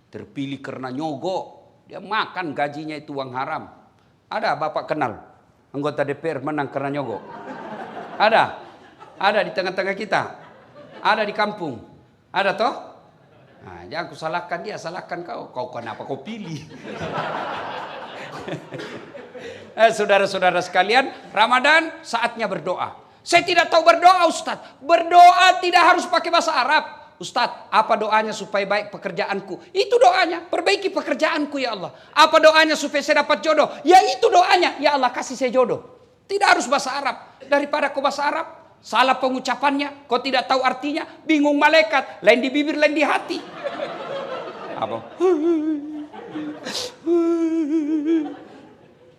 Terpilih karena nyogok. Dia makan gajinya itu uang haram. Ada bapak kenal anggota DPR menang karena nyogok? Ada? Ada di tengah-tengah kita? Ada di kampung? Ada toh? Nah, jangan aku salahkan dia, salahkan kau. Kau kenapa kau pilih? Saudara-saudara sekalian, Ramadan saatnya berdoa. Saya tidak tahu berdoa, Ustadz. Berdoa tidak harus pakai bahasa Arab. Ustadz, apa doanya supaya baik pekerjaanku? Itu doanya, perbaiki pekerjaanku ya Allah. Apa doanya supaya saya dapat jodoh? Ya itu doanya, ya Allah kasih saya jodoh. Tidak harus bahasa Arab. Daripada kau bahasa Arab, salah pengucapannya, kau tidak tahu artinya, bingung malaikat, lain di bibir, lain di hati. Apa?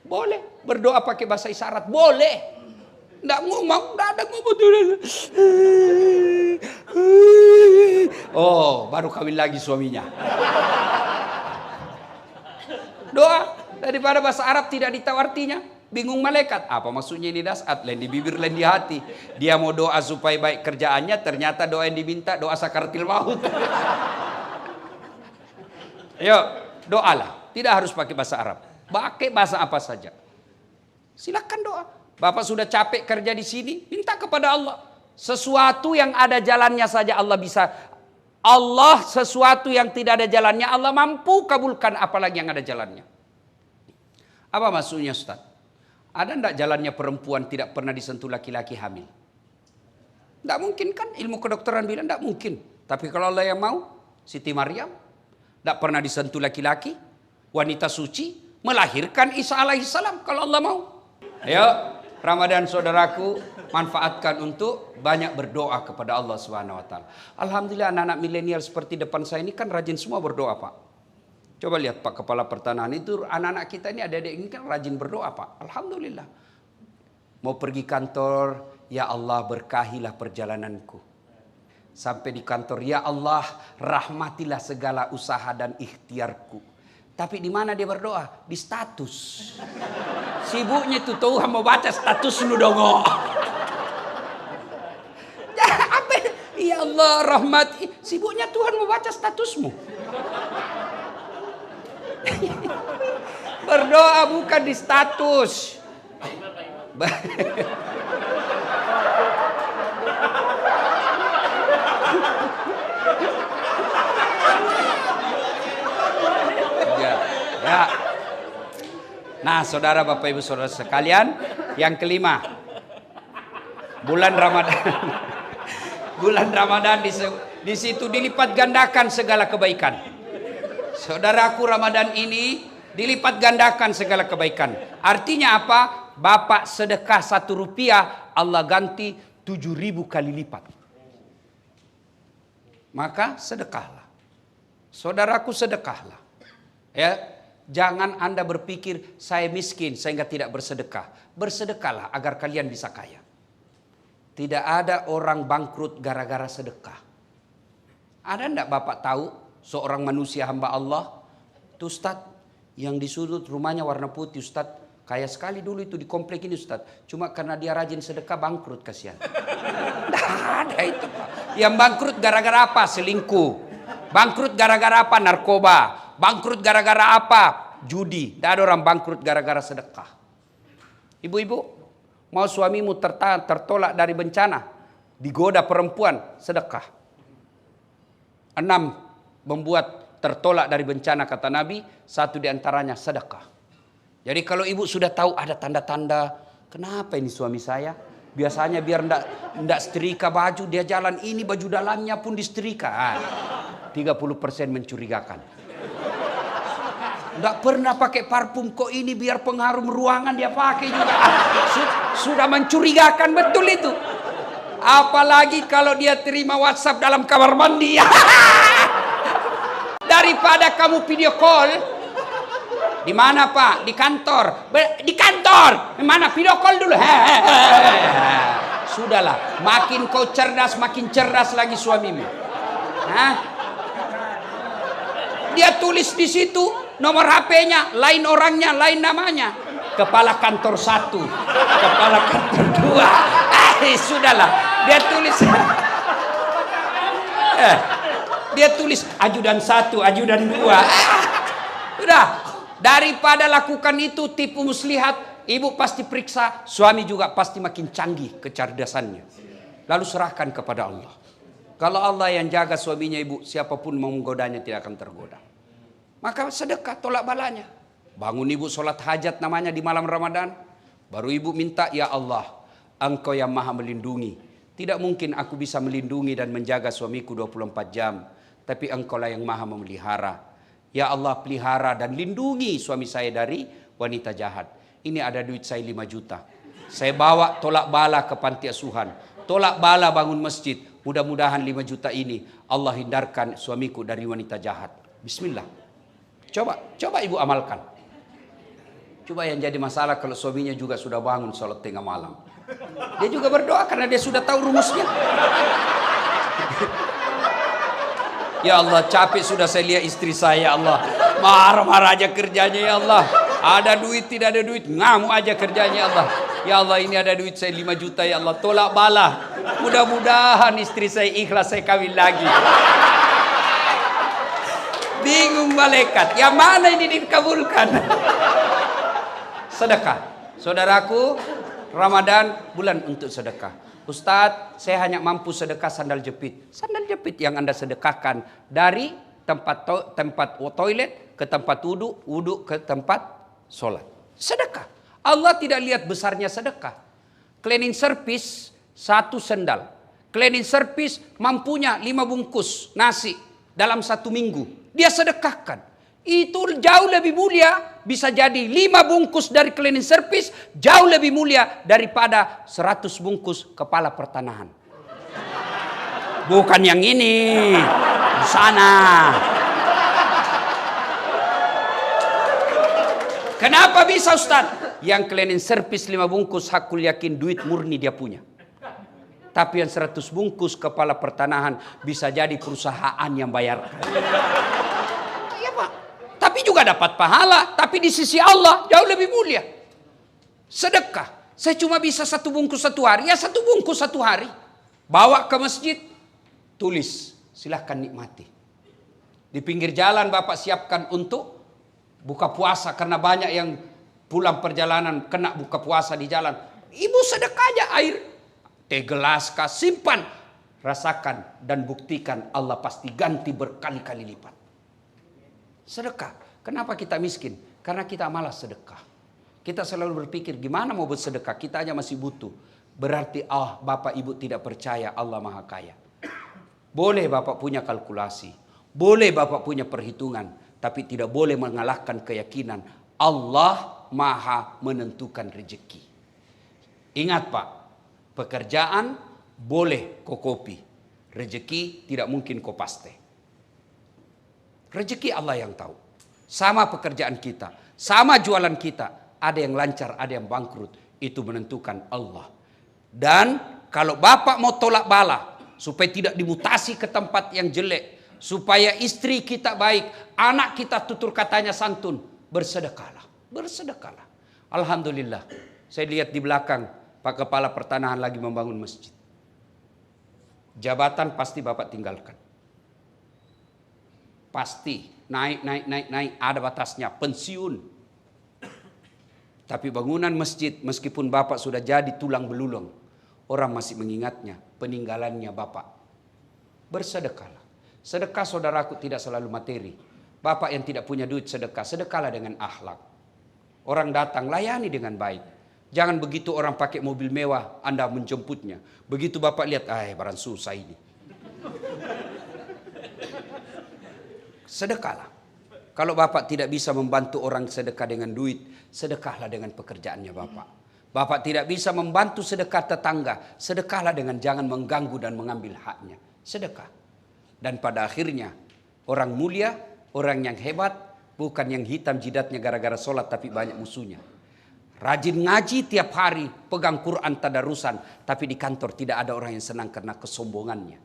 Boleh berdoa pakai bahasa isyarat, boleh. Nggak ngomong, nggak ada ngomong. Oh, baru kawin lagi suaminya. Doa daripada bahasa Arab tidak ditahu artinya, bingung malaikat. Apa maksudnya ini dasat? Lain di bibir, lain di hati. Dia mau doa supaya baik kerjaannya, ternyata doa yang diminta doa sakaratil maut. Yuk, doalah. Tidak harus pakai bahasa Arab. Pakai bahasa apa saja. Silakan doa. Bapak sudah capek kerja di sini, minta kepada Allah. Sesuatu yang ada jalannya saja Allah bisa. Allah sesuatu yang tidak ada jalannya Allah mampu kabulkan, apalagi yang ada jalannya. Apa maksudnya Ustaz? Ada enggak jalannya perempuan tidak pernah disentuh laki-laki hamil? Enggak mungkin kan? Ilmu kedokteran bilang enggak mungkin. Tapi kalau Allah yang mau, Siti Maryam enggak pernah disentuh laki-laki, wanita suci melahirkan Isa alaihissalam kalau Allah mau. Ayo Ramadan saudaraku, manfaatkan untuk banyak berdoa kepada Allah Subhanahu wa taala. Alhamdulillah anak-anak milenial seperti depan saya ini kan rajin semua berdoa, Pak. Coba lihat Pak Kepala Pertanahan itu anak-anak kita ini adik-adik ini kan rajin berdoa, Pak. Alhamdulillah. Mau pergi kantor, ya Allah berkahilah perjalananku. Sampai di kantor, ya Allah rahmatilah segala usaha dan ikhtiarku. Tapi di mana dia berdoa? Di status. Sibuknya itu Tuhan mau baca status lu dong. Apa? Ya Allah rahmati. Sibuknya Tuhan mau baca statusmu. Berdoa bukan di status. Ya. Nah, saudara Bapak Ibu saudara sekalian, yang kelima, bulan Ramadan. Bulan Ramadan di situ dilipat gandakan segala kebaikan. Saudaraku, Ramadan ini dilipat gandakan segala kebaikan. Artinya apa? Bapak sedekah 1 rupiah, Allah ganti 7.000 kali lipat. Maka sedekahlah. Saudaraku, sedekahlah. Ya, jangan Anda berpikir saya miskin sehingga tidak bersedekah. Bersedekahlah agar kalian bisa kaya. Tidak ada orang bangkrut gara-gara sedekah. Ada enggak Bapak tahu seorang manusia hamba Allah, tuh Ustaz, yang di sudut rumahnya warna putih, Ustaz, kaya sekali dulu itu di komplek ini Ustaz. Cuma karena dia rajin sedekah bangkrut, kasihan. Tidak ada itu Pak. Yang bangkrut gara-gara apa? Selingkuh. Bangkrut gara-gara apa? Narkoba. Bangkrut gara-gara apa? Judi. Tidak ada orang bangkrut gara-gara sedekah. Ibu-ibu, mau suamimu tertolak dari bencana, digoda perempuan, sedekah. 6 membuat tertolak dari bencana, kata Nabi, 1 diantaranya sedekah. Jadi kalau ibu sudah tahu ada tanda-tanda, kenapa ini suami saya? Biasanya biar ndak setrika baju, dia jalan ini baju dalamnya pun disetrika. 30% mencurigakan. Nggak pernah pakai parfum, kok ini biar pengharum ruangan dia pakai juga. Sudah mencurigakan betul itu. Apalagi kalau dia terima WhatsApp dalam kamar mandi. Daripada kamu video call. Di mana Pak? Di kantor. Di kantor. Di mana? Video call dulu. Sudahlah. Makin kau cerdas, makin cerdas lagi suamimu. Hah? Dia tulis di situ nomor HP-nya, lain orangnya, lain namanya. Kepala kantor 1, kepala kantor 2. Sudahlah. Dia tulis. Dia tulis ajudan 1, ajudan 2. Udah. Daripada lakukan itu tipu muslihat, ibu pasti periksa, suami juga pasti makin canggih kecerdasannya. Lalu serahkan kepada Allah. Kalau Allah yang jaga suaminya ibu, siapapun mau menggodanya tidak akan tergoda. Maka sedekah tolak balanya. Bangun ibu sholat hajat namanya di malam Ramadan. Baru ibu minta, ya Allah, Engkau yang maha melindungi. Tidak mungkin aku bisa melindungi dan menjaga suamiku 24 jam. Tapi Engkau lah yang maha memelihara. Ya Allah, pelihara dan lindungi suami saya dari wanita jahat. Ini ada duit saya 5 juta. Saya bawa tolak bala ke panti asuhan. Tolak bala bangun masjid. Mudah-mudahan 5 juta ini Allah hindarkan suamiku dari wanita jahat. Bismillah. Coba ibu amalkan. Coba yang jadi masalah kalau suaminya juga sudah bangun sholat tengah malam. Dia juga berdoa karena dia sudah tahu rumusnya. Ya Allah, capek sudah saya lihat istri saya, ya Allah. Marah-marah aja kerjanya, ya Allah. Ada duit, tidak ada duit, ngamuk aja kerjanya, ya Allah. Ya Allah, ini ada duit saya 5 juta, ya Allah. Tolak bala. Mudah-mudahan istri saya ikhlas, saya kawin lagi. Bingung malaikat, yang mana ini dikabulkan? Sedekah. Saudaraku, Ramadan bulan untuk sedekah. Ustadz, saya hanya mampu sedekah sandal jepit. Sandal jepit yang Anda sedekahkan dari tempat toilet ke tempat wudhu ke tempat sholat. Sedekah. Allah tidak lihat besarnya sedekah. Cleaning service 1 sendal. Cleaning service mampunya 5 bungkus nasi dalam 1 minggu. Dia sedekahkan. Itu jauh lebih mulia. Bisa jadi 5 bungkus dari cleaning service jauh lebih mulia daripada 100 bungkus kepala pertanahan. Bukan yang ini, di sana. Kenapa bisa Ustaz? Yang cleaning service 5 bungkus hakul yakin duit murni dia punya. Tapi yang 100 bungkus kepala pertanahan bisa jadi perusahaan yang bayarkan. Tapi juga dapat pahala. Tapi di sisi Allah jauh lebih mulia. Sedekah. Saya cuma bisa 1 bungkus 1 hari. Ya 1 bungkus 1 hari. Bawa ke masjid. Tulis. Silahkan nikmati. Di pinggir jalan Bapak siapkan untuk buka puasa. Karena banyak yang pulang perjalanan kena buka puasa di jalan. Ibu sedekah aja air. Teh gelas kah, simpan. Rasakan dan buktikan Allah pasti ganti berkali-kali lipat. Sedekah. Kenapa kita miskin? Karena kita malas sedekah. Kita selalu berpikir gimana mau bersedekah? Kita aja masih butuh. Berarti Bapak Ibu tidak percaya Allah Maha Kaya. Boleh Bapak punya kalkulasi. Boleh Bapak punya perhitungan. Tapi tidak boleh mengalahkan keyakinan Allah Maha menentukan rezeki. Ingat Pak, pekerjaan boleh kau kopi, rezeki tidak mungkin kau paste. Rezeki Allah yang tahu. Sama pekerjaan kita, sama jualan kita, ada yang lancar, ada yang bangkrut, itu menentukan Allah. Dan kalau Bapak mau tolak bala supaya tidak dimutasi ke tempat yang jelek, supaya istri kita baik, anak kita tutur katanya santun, bersedekahlah, bersedekahlah. Alhamdulillah, saya lihat di belakang Pak Kepala Pertanahan lagi membangun masjid. Jabatan pasti Bapak tinggalkan. Pasti naik, ada batasnya, pensiun. Tapi bangunan masjid, meskipun Bapak sudah jadi tulang belulang, orang masih mengingatnya, peninggalannya Bapak. Bersedekahlah. Sedekah saudaraku tidak selalu materi. Bapak yang tidak punya duit sedekah, sedekahlah dengan akhlak. Orang datang, layani dengan baik. Jangan begitu orang pakai mobil mewah, Anda menjemputnya. Begitu Bapak lihat, barang susah ini. Sedekahlah. Kalau Bapak tidak bisa membantu orang sedekah dengan duit, sedekahlah dengan pekerjaannya Bapak. Bapak tidak bisa membantu sedekah tetangga, sedekahlah dengan jangan mengganggu dan mengambil haknya. Sedekah. Dan pada akhirnya, orang mulia, orang yang hebat, bukan yang hitam jidatnya gara-gara sholat tapi banyak musuhnya. Rajin ngaji tiap hari, pegang Quran tadarusan, tapi di kantor tidak ada orang yang senang karena kesombongannya.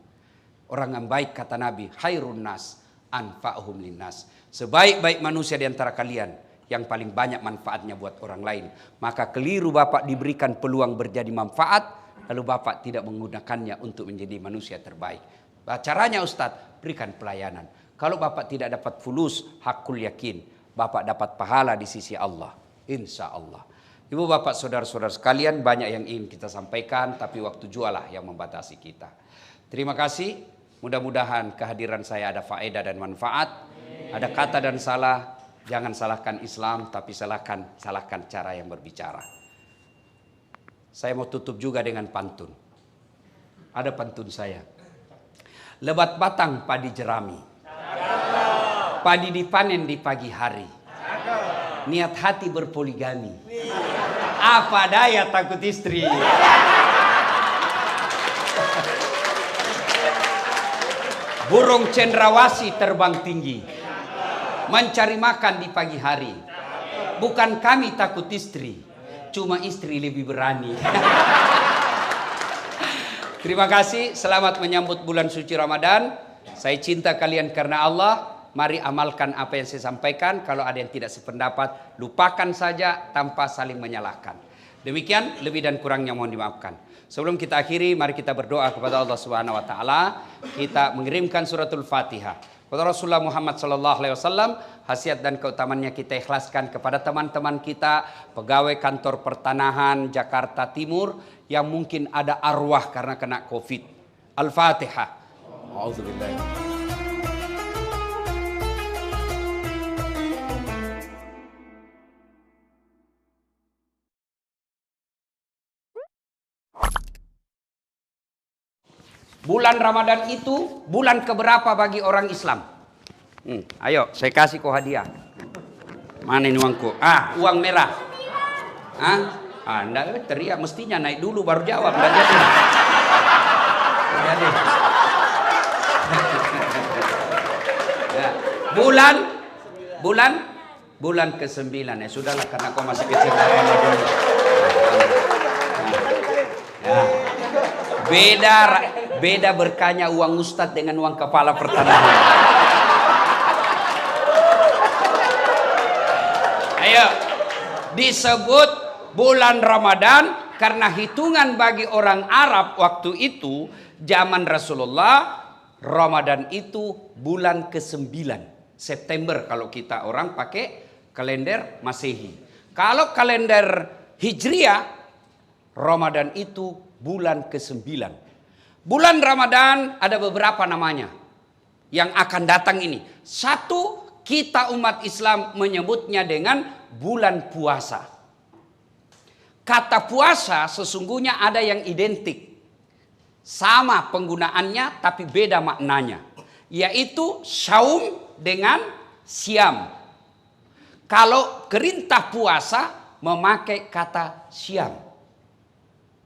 Orang yang baik kata Nabi, khairun nas anfa'uhum linnas. Sebaik-baik manusia di antara kalian yang paling banyak manfaatnya buat orang lain. Maka keliru Bapak diberikan peluang berjadi manfaat, lalu Bapak tidak menggunakannya untuk menjadi manusia terbaik. Caranya Ustadz, berikan pelayanan. Kalau Bapak tidak dapat fulus, hakul yakin, Bapak dapat pahala di sisi Allah. Insya Allah. Ibu bapak saudara-saudara sekalian, banyak yang ingin kita sampaikan, tapi waktu jualah yang membatasi kita. Terima kasih. Mudah-mudahan kehadiran saya ada faedah dan manfaat. Ada kata dan salah, jangan salahkan Islam, tapi salahkan cara yang berbicara. Saya mau tutup juga dengan pantun. Ada pantun saya. Lebat batang padi jerami, padi dipanen di pagi hari. Niat hati berpoligami, apa daya takut istri. Burung cendrawasih terbang tinggi, mencari makan di pagi hari. Bukan kami takut istri, cuma istri lebih berani. Terima kasih, selamat menyambut bulan suci Ramadan. Saya cinta kalian karena Allah. Mari amalkan apa yang saya sampaikan. Kalau ada yang tidak sependapat, lupakan saja tanpa saling menyalahkan. Demikian, lebih dan kurangnya mohon dimaafkan. Sebelum kita akhiri, mari kita berdoa kepada Allah Subhanahu wa taala. Kita mengirimkan suratul Fatihah kepada Rasulullah Muhammad sallallahu alaihi wasallam. Khasiat dan keutamannya kita ikhlaskan kepada teman-teman kita, pegawai kantor pertanahan Jakarta Timur yang mungkin ada arwah karena kena Covid. Al-Fatihah. A'udzubillahi. Bulan Ramadan itu bulan keberapa bagi orang Islam? Ayo, saya kasih kau hadiah. Mana ini uangku? Uang merah. Anda teriak, mestinya naik dulu baru jawab. Jadi. Ya. Bulan ke-9 ya sudahlah karena kau masih kecil. Ya. Beda berkahnya uang ustadz dengan uang kepala pertanahan. Ayo, disebut bulan Ramadan karena hitungan bagi orang Arab waktu itu zaman Rasulullah, Ramadan itu bulan ke-9, September kalau kita orang pakai kalender Masehi. Kalau kalender Hijriah, Ramadan itu bulan ke-9. Bulan Ramadan ada beberapa namanya yang akan datang ini. Satu, kita umat Islam menyebutnya dengan bulan puasa. Kata puasa sesungguhnya ada yang identik. Sama penggunaannya tapi beda maknanya. Yaitu saum dengan siam. Kalau perintah puasa memakai kata siam.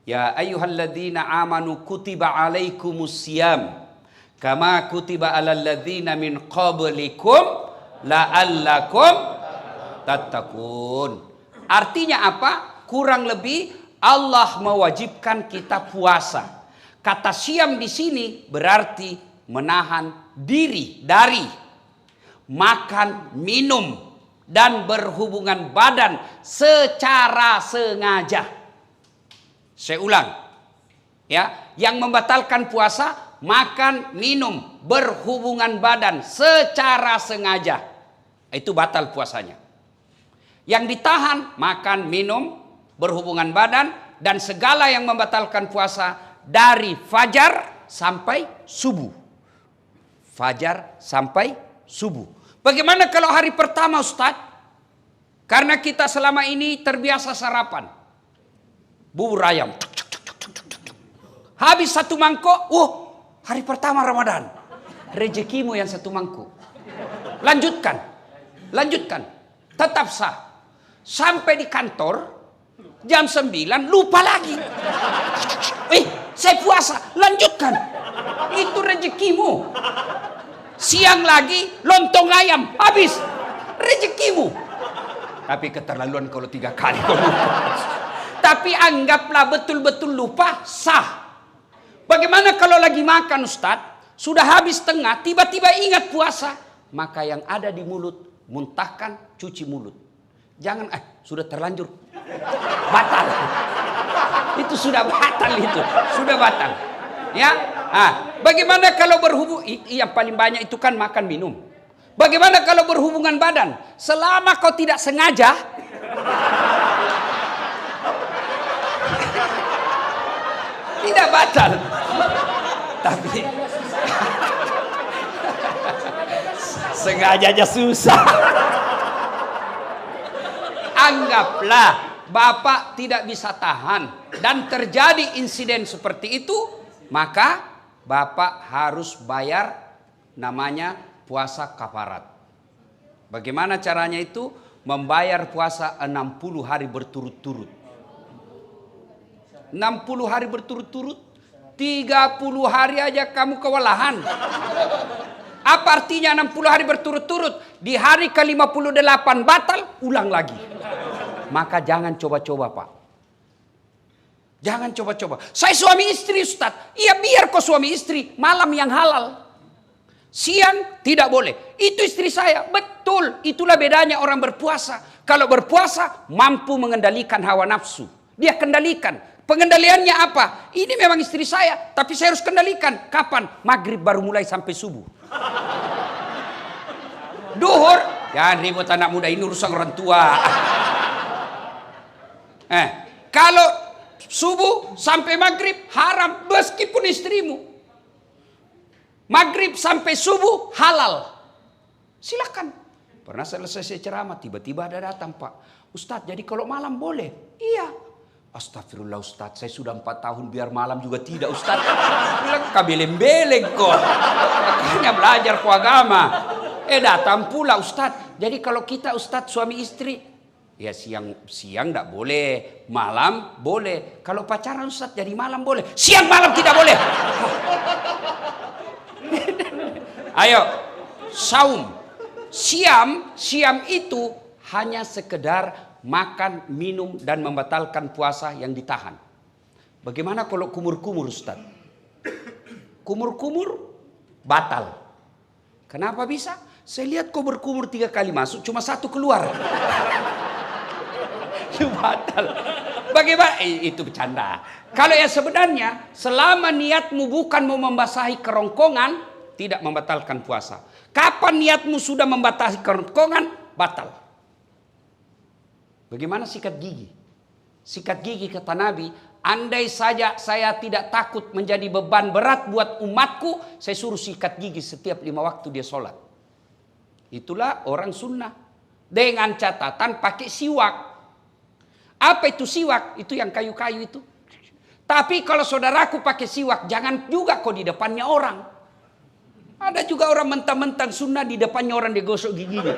Ya ayyuhalladzina amanu kutiba alaikumusiyam kama kutiba alal ladzina min qablikum la'allakum tattaqun. Artinya apa? Kurang lebih Allah mewajibkan kita puasa. Kata siam di sini berarti menahan diri dari makan, minum dan berhubungan badan secara sengaja. Saya ulang, ya, yang membatalkan puasa makan, minum, berhubungan badan secara sengaja, itu batal puasanya. Yang ditahan makan, minum, berhubungan badan dan segala yang membatalkan puasa dari fajar sampai subuh. Fajar sampai subuh. Bagaimana kalau hari pertama, Ustadz? Karena kita selama ini terbiasa sarapan bubur ayam. Habis satu mangkok, hari pertama Ramadan. Rezekimu yang satu mangkok. Lanjutkan. Lanjutkan. Tetap sah. Sampai di kantor, jam 9, lupa lagi. Saya puasa. Lanjutkan. Itu rezekimu. Siang lagi, lontong ayam. Habis. Rezekimu. Tapi keterlaluan kalau 3 kali kau lupa. Tapi anggaplah betul-betul lupa, sah. Bagaimana kalau lagi makan, Ustadz? Sudah habis tengah, tiba-tiba ingat puasa. Maka yang ada di mulut, muntahkan, cuci mulut. Jangan, sudah terlanjur. Batal. Itu sudah batal itu. Sudah batal. Ya. Bagaimana kalau berhubung, yang paling banyak itu kan makan minum. Bagaimana kalau berhubungan badan? Selama kau tidak sengaja, tidak batal. Tapi sengaja aja susah. Anggaplah Bapak tidak bisa tahan dan terjadi insiden seperti itu, maka Bapak harus bayar namanya puasa kafarat. Bagaimana caranya itu? Membayar puasa 60 hari berturut-turut. 60 hari berturut-turut, 30 hari aja kamu kewalahan. Apa artinya 60 hari berturut-turut? Di hari ke-58 batal, ulang lagi. Maka jangan coba-coba, Pak. Jangan coba-coba. Saya suami istri, Ustaz. Iya, biar kau suami istri, malam yang halal. Siang tidak boleh. Itu istri saya. Betul, itulah bedanya orang berpuasa. Kalau berpuasa mampu mengendalikan hawa nafsu. Dia kendalikan. Pengendaliannya apa? Ini memang istri saya, tapi saya harus kendalikan. Kapan? Maghrib baru mulai sampai subuh. Duhur, jangan ribut anak muda, ini urusan orang tua. Kalau subuh sampai maghrib haram, meskipun istrimu. Maghrib sampai subuh halal. Silakan. Pernah selesai saya ceramah, tiba-tiba ada datang, Pak Ustadz, jadi kalau malam boleh? Iya. Astagfirullah Ustadz, saya sudah 4 tahun biar malam juga tidak Ustadz. Bilang kabeleng-beleng kok. Makanya belajar ku agama. Datang pula Ustadz. Jadi kalau kita Ustadz suami istri, ya siang tidak boleh, malam boleh. Kalau pacaran Ustadz jadi malam boleh, siang malam tidak boleh. Ayo, saum. Siam itu hanya sekedar makan, minum, dan membatalkan puasa yang ditahan. Bagaimana kalau kumur-kumur, Ustaz? Kumur-kumur batal. Kenapa bisa? Saya lihat kau berkumur 3 kali masuk, cuma 1 keluar. Itu batal. Bagaimana? Itu bercanda. Kalau yang sebenarnya, selama niatmu bukan mau membasahi kerongkongan, tidak membatalkan puasa. Kapan niatmu sudah membasahi kerongkongan, batal. Bagaimana sikat gigi? Sikat gigi kata Nabi, andai saja saya tidak takut menjadi beban berat buat umatku, saya suruh sikat gigi setiap 5 waktu dia sholat. Itulah orang sunnah. Dengan catatan pakai siwak. Apa itu siwak? Itu yang kayu-kayu itu. Tapi kalau saudaraku pakai siwak, jangan juga kau di depannya orang. Ada juga orang mentang-mentang sunnah di depannya orang digosok giginya.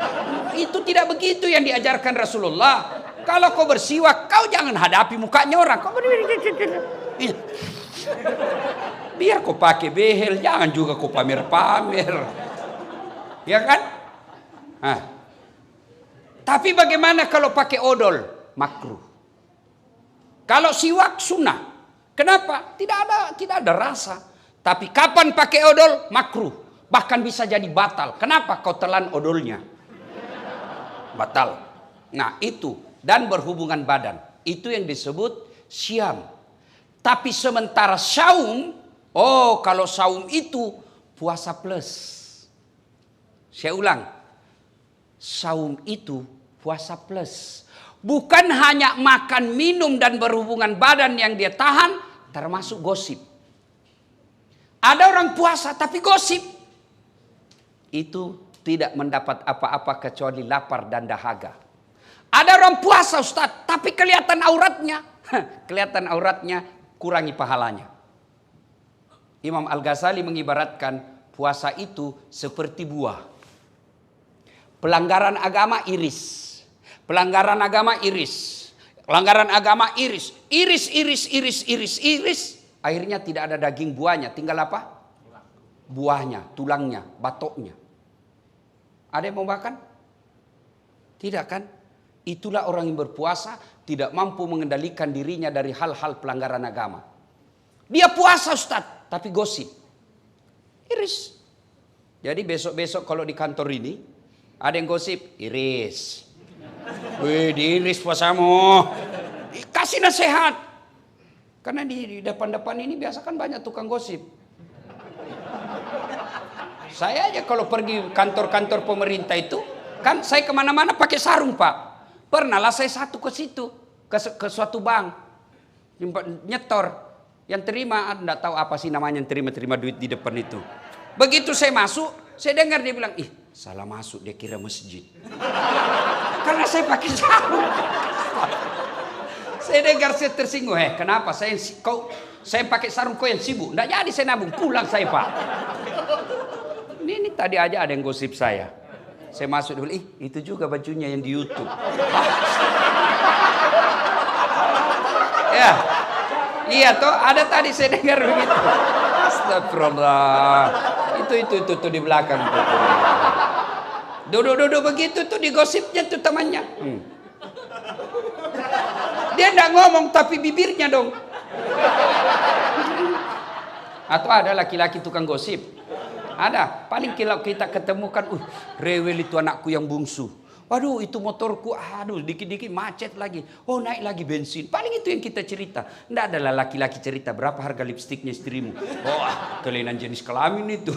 Itu tidak begitu yang diajarkan Rasulullah. Kalau kau bersiwak, kau jangan hadapi mukanya orang. Kau Iya. Biar kau pakai behel, jangan juga kau pamer-pamer. Ya kan? Nah. Tapi bagaimana kalau pakai odol? Makruh. Kalau siwak sunnah. Kenapa? Tidak ada rasa. Tapi kapan pakai odol? Makruh. Bahkan bisa jadi batal. Kenapa? Kau telan odolnya. Batal. Nah itu. Dan berhubungan badan. Itu yang disebut syam. Tapi sementara saum, kalau saum itu puasa plus. Saya ulang. Saum itu puasa plus. Bukan hanya makan, minum, dan berhubungan badan yang dia tahan, termasuk gosip. Ada orang puasa tapi gosip. Itu tidak mendapat apa-apa kecuali lapar dan dahaga. Ada orang puasa Ustaz, tapi kelihatan auratnya. Kelihatan auratnya, kurangi pahalanya. Imam Al-Ghazali mengibaratkan puasa itu seperti buah. Pelanggaran agama iris. Pelanggaran agama iris. Pelanggaran agama iris. Iris. Akhirnya tidak ada daging buahnya. Tinggal apa? Buahnya, tulangnya, batoknya. Ada yang mau makan? Tidak kan? Itulah orang yang berpuasa tidak mampu mengendalikan dirinya dari hal-hal pelanggaran agama. Dia puasa Ustaz, tapi gosip. Iris. Jadi besok-besok kalau di kantor ini ada yang gosip, iris. Wih, diiris puasamu. Kasih nasihat. Karena di depan-depan ini biasa kan banyak tukang gosip. Saya aja kalau pergi kantor-kantor pemerintah itu, kan saya kemana-mana pakai sarung Pak. Pernahlah saya satu ke situ, ke suatu bank, nyetor, yang terima, enggak tahu apa sih namanya yang terima duit di depan itu. Begitu saya masuk, saya dengar dia bilang, salah masuk, dia kira masjid. Karena saya pakai sarung. Saya dengar, saya tersinggung, kenapa saya pakai sarung, kau yang sibuk? Enggak jadi saya nabung, pulang saya Pak. Ini tadi aja ada yang gosip saya. Saya masuk dulu, itu juga bajunya yang di YouTube. Ya, iya toh, ada tadi saya dengar begitu. Astagfirullah. Itu di belakang. Duduk begitu tuh digosipnya tuh temannya. Dia enggak ngomong tapi bibirnya dong. Atau ada laki-laki tukang gosip. Ada, paling kalau kita ketemukan, rewel itu anakku yang bungsu. Waduh, itu motorku, dikit-dikit macet lagi. Oh, naik lagi bensin. Paling itu yang kita cerita. Nggak adalah laki-laki cerita, berapa harga lipstiknya istrimu. Kelainan jenis kelamin itu.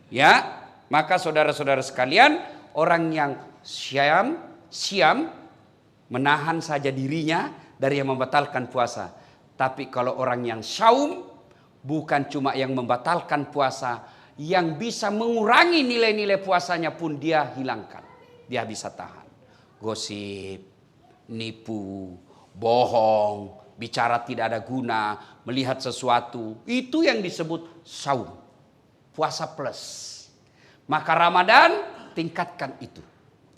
Ya, maka saudara-saudara sekalian, orang yang siam, menahan saja dirinya dari yang membatalkan puasa. Tapi kalau orang yang saum, bukan cuma yang membatalkan puasa, yang bisa mengurangi nilai-nilai puasanya pun dia hilangkan. Dia bisa tahan. Gosip, nipu, bohong, bicara tidak ada guna, melihat sesuatu. Itu yang disebut saum. Puasa plus. Maka Ramadan tingkatkan itu.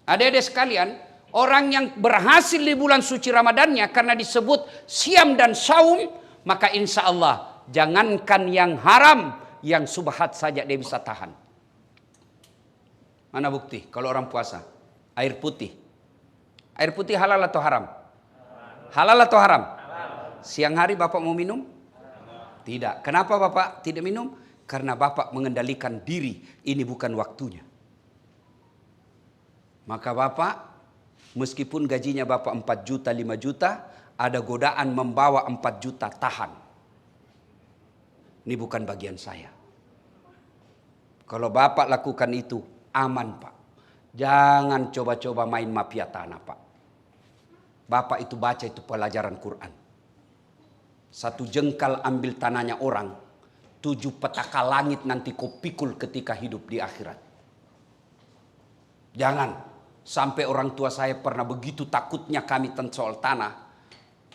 Adik-adik sekalian, orang yang berhasil di bulan suci Ramadannya karena disebut siam dan saum, maka insya Allah jangankan yang haram, yang subhat saja dia bisa tahan. Mana bukti kalau orang puasa? Air putih. Air putih halal atau haram? Halal atau haram? Siang hari Bapak mau minum? Tidak. Kenapa Bapak tidak minum? Karena Bapak mengendalikan diri. Ini bukan waktunya. Maka Bapak, meskipun gajinya Bapak 4 juta, 5 juta, ada godaan membawa 4 juta, tahan. Ini bukan bagian saya. Kalau Bapak lakukan itu, aman Pak. Jangan coba-coba main mafia tanah Pak. Bapak itu baca itu pelajaran Quran. 1 jengkal ambil tanahnya orang, 7 petaka langit nanti kau pikul ketika hidup di akhirat. Jangan sampai orang tua saya pernah begitu takutnya kami tentang soal tanah.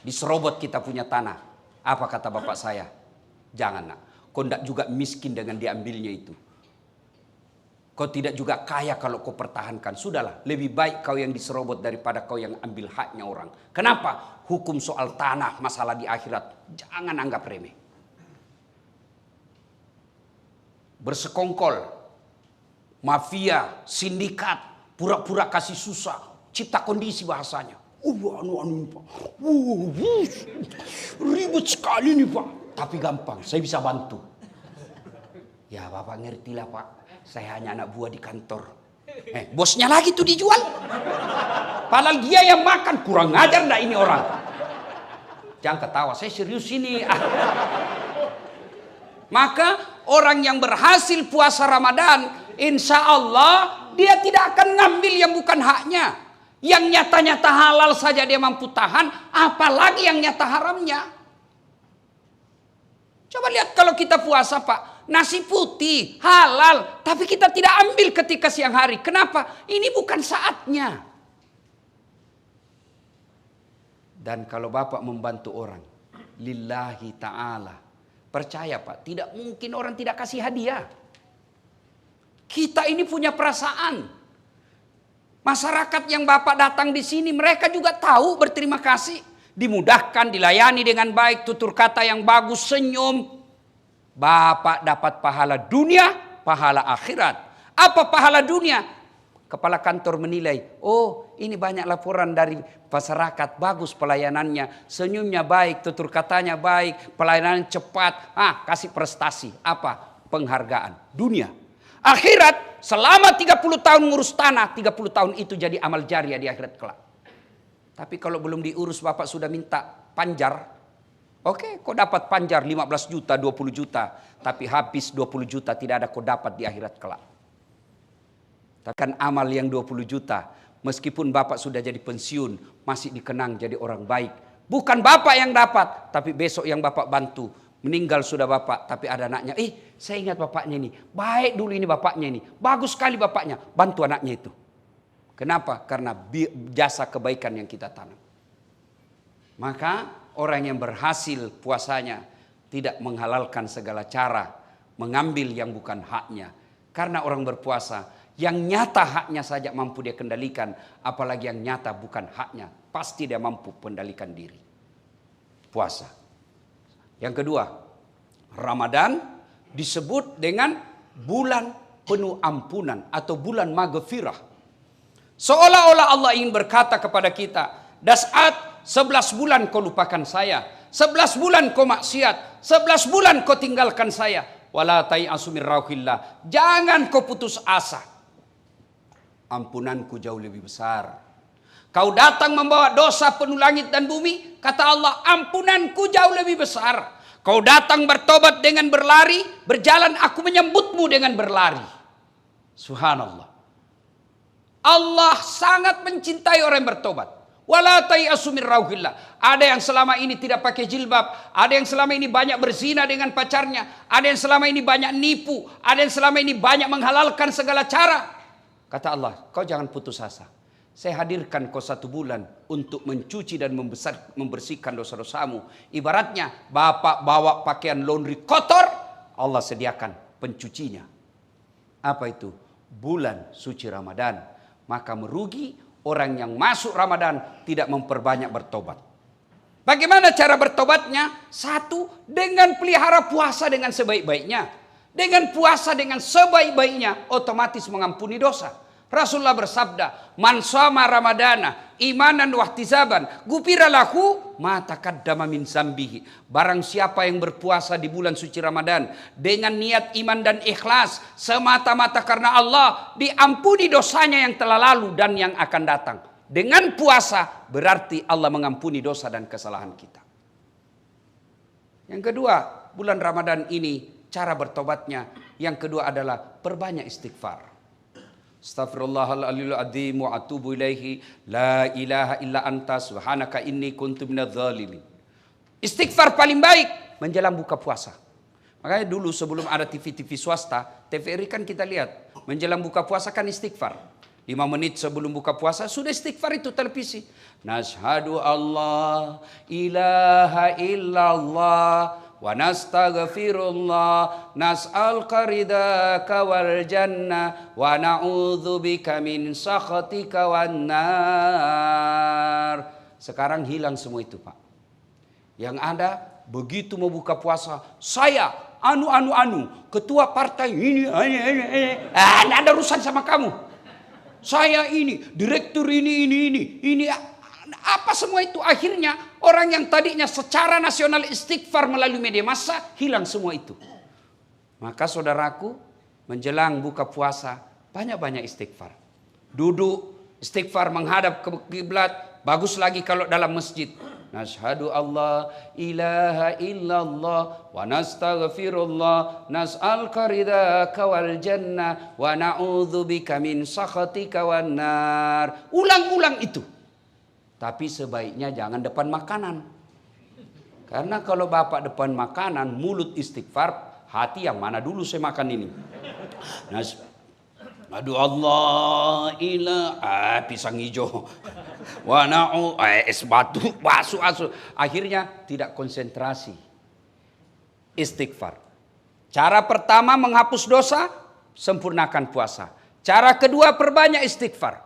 Diserobot kita punya tanah. Apa kata bapak saya? Jangan nak. Kau tidak juga miskin dengan diambilnya itu. Kau Kau tidak juga kaya kalau kau pertahankan. Sudahlah, lebih baik kau yang diserobot daripada kau yang ambil haknya orang. Kenapa? Hukum soal tanah, masalah di akhirat, jangan anggap remeh. Bersekongkol, mafia, sindikat, pura-pura kasih susah, cipta kondisi bahasanya. Anu Pak. Ribet sekali nih Pak. Tapi gampang, saya bisa bantu. Ya Bapak ngertilah Pak, saya hanya anak buah di kantor. Bosnya lagi tuh dijual. Padahal dia yang makan, kurang ngajar enggak ini orang. Jangan ketawa, saya serius ini. Maka orang yang berhasil puasa Ramadan, insya Allah dia tidak akan ngambil yang bukan haknya. Yang nyata-nyata halal saja dia mampu tahan, apalagi yang nyata haramnya. Coba lihat kalau kita puasa Pak, nasi putih halal, tapi kita tidak ambil ketika siang hari. Kenapa? Ini bukan saatnya. Dan kalau Bapak membantu orang, lillahi ta'ala, percaya Pak, tidak mungkin orang tidak kasih hadiah. Kita ini punya perasaan. Masyarakat yang Bapak datang di sini, mereka juga tahu berterima kasih. Dimudahkan, dilayani dengan baik, tutur kata yang bagus, senyum. Bapak dapat pahala dunia, pahala akhirat. Apa pahala dunia? Kepala kantor menilai, oh ini banyak laporan dari masyarakat, bagus pelayanannya, senyumnya baik, tutur katanya baik, pelayanan cepat, kasih prestasi. Apa? Penghargaan. Dunia. Akhirat, selama 30 tahun ngurus tanah, 30 tahun itu jadi amal jariah di akhirat kelak. Tapi kalau belum diurus Bapak sudah minta panjar. Oke, kau dapat panjar 15 juta, 20 juta. Tapi habis 20 juta tidak ada kau dapat di akhirat kelak. Takkan amal yang 20 juta. Meskipun Bapak sudah jadi pensiun, masih dikenang jadi orang baik. Bukan Bapak yang dapat, tapi besok yang Bapak bantu. Meninggal sudah Bapak, tapi ada anaknya. Saya ingat bapaknya ini. Baik dulu ini bapaknya ini. Bagus sekali bapaknya. Bantu anaknya itu. Kenapa? Karena jasa kebaikan yang kita tanam. Maka orang yang berhasil puasanya tidak menghalalkan segala cara. Mengambil yang bukan haknya. Karena orang berpuasa, yang nyata haknya saja mampu dia kendalikan. Apalagi yang nyata bukan haknya. Pasti dia mampu kendalikan diri. Puasa. Yang kedua, Ramadan disebut dengan bulan penuh ampunan atau bulan maghfirah. Seolah-olah Allah ingin berkata kepada kita, Das'at 11 bulan kau lupakan saya, 11 bulan kau maksiat, 11 bulan kau tinggalkan saya. Wala tai'asu min rauhillah. Jangan kau putus asa. Ampunanku jauh lebih besar. Kau datang membawa dosa penuh langit dan bumi, kata Allah, ampunanku jauh lebih besar. Kau datang bertobat dengan berlari, berjalan aku menyambutmu dengan berlari. Subhanallah. Allah sangat mencintai orang yang bertobat. Wala tai'asu min rauhillah. Ada yang selama ini tidak pakai jilbab, ada yang selama ini banyak berzina dengan pacarnya, ada yang selama ini banyak nipu, ada yang selama ini banyak menghalalkan segala cara. Kata Allah, kau jangan putus asa. Saya hadirkan kau 1 bulan untuk mencuci dan membersihkan dosa-dosamu. Ibaratnya Bapak bawa pakaian laundry kotor, Allah sediakan pencucinya. Apa itu? Bulan suci Ramadan. Maka merugi orang yang masuk Ramadan tidak memperbanyak bertobat. Bagaimana cara bertobatnya? 1, dengan pelihara puasa dengan sebaik-baiknya. Dengan puasa dengan sebaik-baiknya, otomatis mengampuni dosa. Rasulullah bersabda, man shoma ramadana imanan wahtisaban gufira lahu ma taqaddama min zambihi. Barang siapa yang berpuasa di bulan suci Ramadan dengan niat iman dan ikhlas semata-mata karena Allah, diampuni dosanya yang telah lalu dan yang akan datang. Dengan puasa berarti Allah mengampuni dosa dan kesalahan kita. Yang kedua, bulan Ramadan ini cara bertobatnya, yang kedua adalah perbanyak istighfar. Astaghfirullahaladzim adzim wa atubu ilaihi la ilaha illa anta subhanaka inni kuntu minadz dzalimin. Istighfar paling baik menjelang buka puasa. Makanya dulu sebelum ada TV-TV swasta, TVRI kan kita lihat menjelang buka puasa kan istighfar. 5 menit sebelum buka puasa sudah istighfar itu televisi. Nashhadu Allah ilaha illallah wa nastaghfirullah nas'aluka ridaka wal jannah wa na'udzubika min sakhatika wan nar. Sekarang hilang semua itu, Pak. Yang ada begitu mau buka puasa, saya ketua partai ini, tidak ada urusan sama kamu. Saya ini, direktur ini. Apa semua itu? Akhirnya orang yang tadinya secara nasional istighfar melalui media massa, hilang semua itu. Maka saudaraku, menjelang buka puasa, banyak-banyak istighfar. Duduk, istighfar menghadap ke kiblat, bagus lagi kalau dalam masjid. Nashhadu Allah ilaha illallah wa nastaghfirullah nas'aluka ridaka wal jannah wa na'udzubika min sakhatika wan nar. Ulang-ulang itu. Tapi sebaiknya jangan depan makanan. Karena kalau Bapak depan makanan, mulut istighfar, hati yang mana dulu saya makan ini. Aduh Allah pisang hijau. Wana'u es batu asu. Akhirnya tidak konsentrasi. Istighfar. Cara pertama menghapus dosa, sempurnakan puasa. Cara kedua perbanyak istighfar.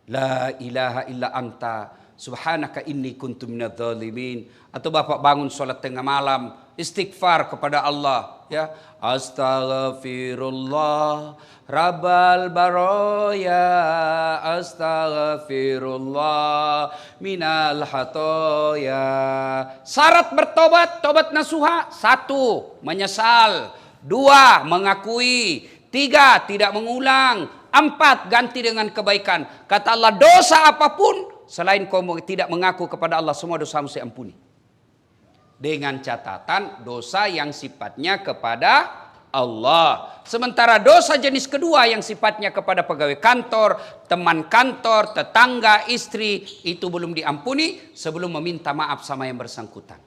La ilaha illa anta subhanaka inni kuntu minadz zalimin. Atau Bapak bangun sholat tengah malam, istighfar kepada Allah, ya. Astaghfirullah Rabbal baroya, astaghfirullah minal hatoya. Syarat bertobat, tobat nasuha: 1. Menyesal. 2. Mengakui. 3. Tidak mengulang. 4. Ganti dengan kebaikan. Kata Allah, dosa apapun selain kau tidak mengaku kepada Allah, semua dosamu saya ampuni. Dengan catatan dosa yang sifatnya kepada Allah. Sementara dosa jenis kedua yang sifatnya kepada pegawai kantor, teman kantor, tetangga, istri, itu belum diampuni sebelum meminta maaf sama yang bersangkutan.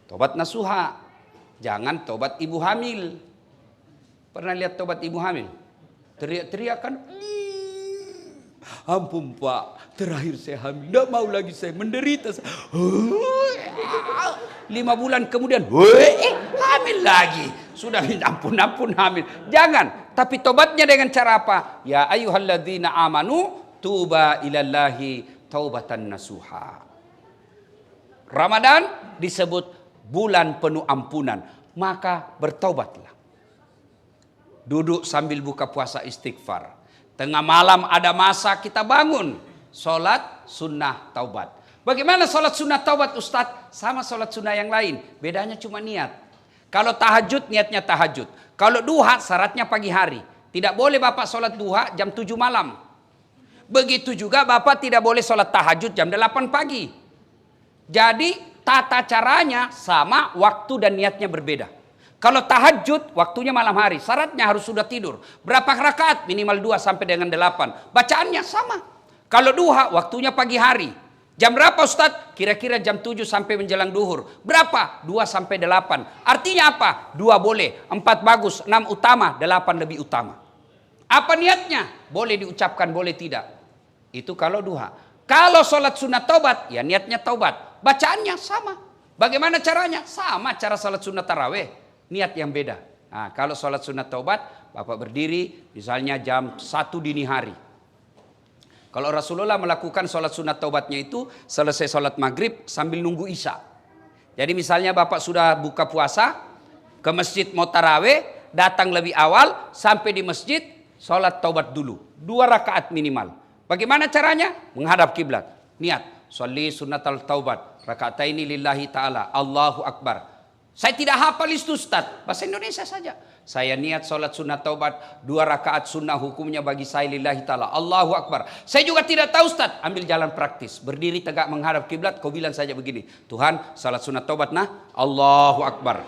Tobat nasuha. Jangan tobat ibu hamil. Pernah lihat tobat ibu hamil? Teriak-teriak kan? Ampun Pak, terakhir saya hamil, tidak mau lagi saya menderita. 5 bulan kemudian, hamil lagi. Sudah minta ampun hamil. Jangan, tapi tobatnya dengan cara apa? Ya ayyuhalladzina amanu tuba ilallahi taubatan nasuha. Ramadan disebut bulan penuh ampunan, maka bertaubatlah. Duduk sambil buka puasa istighfar. Tengah malam ada masa kita bangun, sholat sunnah taubat. Bagaimana sholat sunnah taubat Ustadz? Sama sholat sunnah yang lain, bedanya cuma niat. Kalau tahajud, niatnya tahajud. Kalau duha, syaratnya pagi hari. Tidak boleh Bapak sholat duha jam 7 malam. Begitu juga Bapak tidak boleh sholat tahajud jam 8 pagi. Jadi tata caranya sama, waktu dan niatnya berbeda. Kalau tahajud, waktunya malam hari. Syaratnya harus sudah tidur. Berapa rakaat? Minimal 2 sampai dengan 8. Bacaannya sama. Kalau duha, waktunya pagi hari. Jam berapa Ustadz? Kira-kira jam 7 sampai menjelang duhur. Berapa? 2 sampai 8. Artinya apa? 2 boleh, 4 bagus, 6 utama, 8 lebih utama. Apa niatnya? Boleh diucapkan, boleh tidak. Itu kalau duha. Kalau sholat sunat taubat, ya niatnya taubat. Bacaannya sama. Bagaimana caranya? Sama cara sholat sunat taraweh. Niat yang beda. Nah, kalau sholat sunat taubat, Bapak berdiri misalnya jam 1 dini hari. Kalau Rasulullah melakukan sholat sunat taubatnya itu selesai sholat maghrib sambil nunggu isya. Jadi misalnya Bapak sudah buka puasa, ke masjid mau taraweh, datang lebih awal, sampai di masjid, sholat taubat dulu. 2 rakaat minimal. Bagaimana caranya? Menghadap kiblat. Niat, sholli sunatal taubat, rakaataini lillahi ta'ala, Allahu Akbar. Saya tidak hafal itu Ustaz, bahasa Indonesia saja. Saya niat sholat sunat taubat, 2 rakaat sunnah hukumnya bagi saya lillahi ta'ala, Allahu Akbar. Saya juga tidak tahu Ustaz, ambil jalan praktis. Berdiri tegak menghadap kiblat, kau bilang saja begini, Tuhan sholat sunat taubat nah, Allahu Akbar.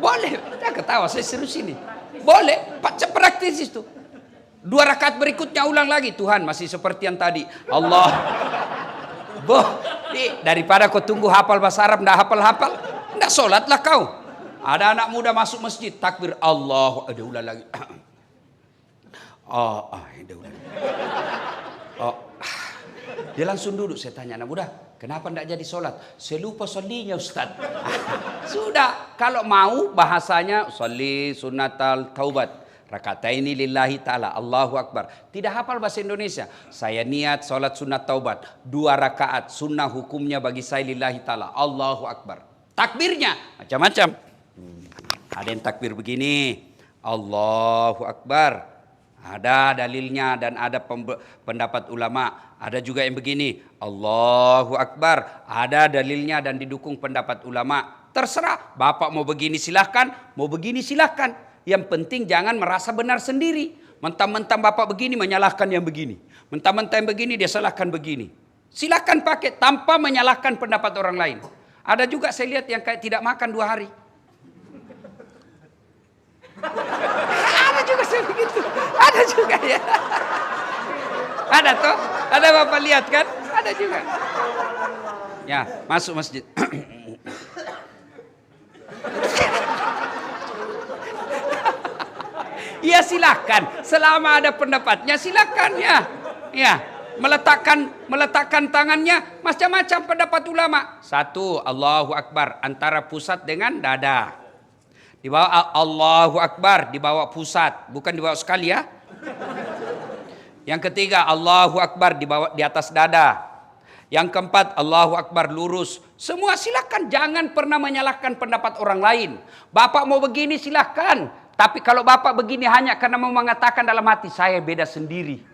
Boleh, tidak ketawa, saya serius ini. Boleh, praktis itu. 2 rakaat berikutnya ulang lagi, Tuhan masih seperti yang tadi, Allah. Daripada kau tunggu hafal bahasa Arab, ndak hafal-hafal, ndak sholatlah kau. Ada anak muda masuk masjid, takbir Allah, ada ulang lagi. Ada ulang. Dia langsung duduk. Saya tanya, anak muda, kenapa tidak jadi sholat? Saya lupa solinya Ustaz. Sudah, kalau mau bahasanya sholli sunnatal taubat. Rakataini lillahi ta'ala, Allahu Akbar. Tidak hafal bahasa Indonesia. Saya niat sholat sunat taubat. 2 rakaat, sunnah hukumnya bagi saya lillahi ta'ala, Allahu Akbar. Takbirnya macam-macam. Ada yang takbir begini, Allahu Akbar. Ada dalilnya dan ada pendapat ulama. Ada juga yang begini, Allahu Akbar. Ada dalilnya dan didukung pendapat ulama. Terserah, Bapak mau begini silahkan, mau begini silahkan. Yang penting jangan merasa benar sendiri. Mentang-mentang Bapak begini menyalahkan yang begini. Mentang-mentang yang begini dia salahkan begini. Silahkan pakai tanpa menyalahkan pendapat orang lain. Ada juga saya lihat yang kayak tidak makan 2 hari. Ada juga saya begitu. Ada juga ya. Ada toh? Ada Bapak lihat kan? Ada juga. Ya, masuk masjid. Ya silakan, selama ada pendapatnya silakan ya. Ya, meletakkan tangannya macam-macam pendapat ulama. 1, Allahu Akbar antara pusat dengan dada. Di bawah Allahu Akbar di bawah pusat, bukan di bawah sekali ya. Yang ketiga Allahu Akbar di atas dada. Yang keempat Allahu Akbar lurus. Semua silakan, jangan pernah menyalahkan pendapat orang lain. Bapak mau begini silakan. Tapi kalau Bapak begini hanya karena mau mengatakan dalam hati, saya beda sendiri.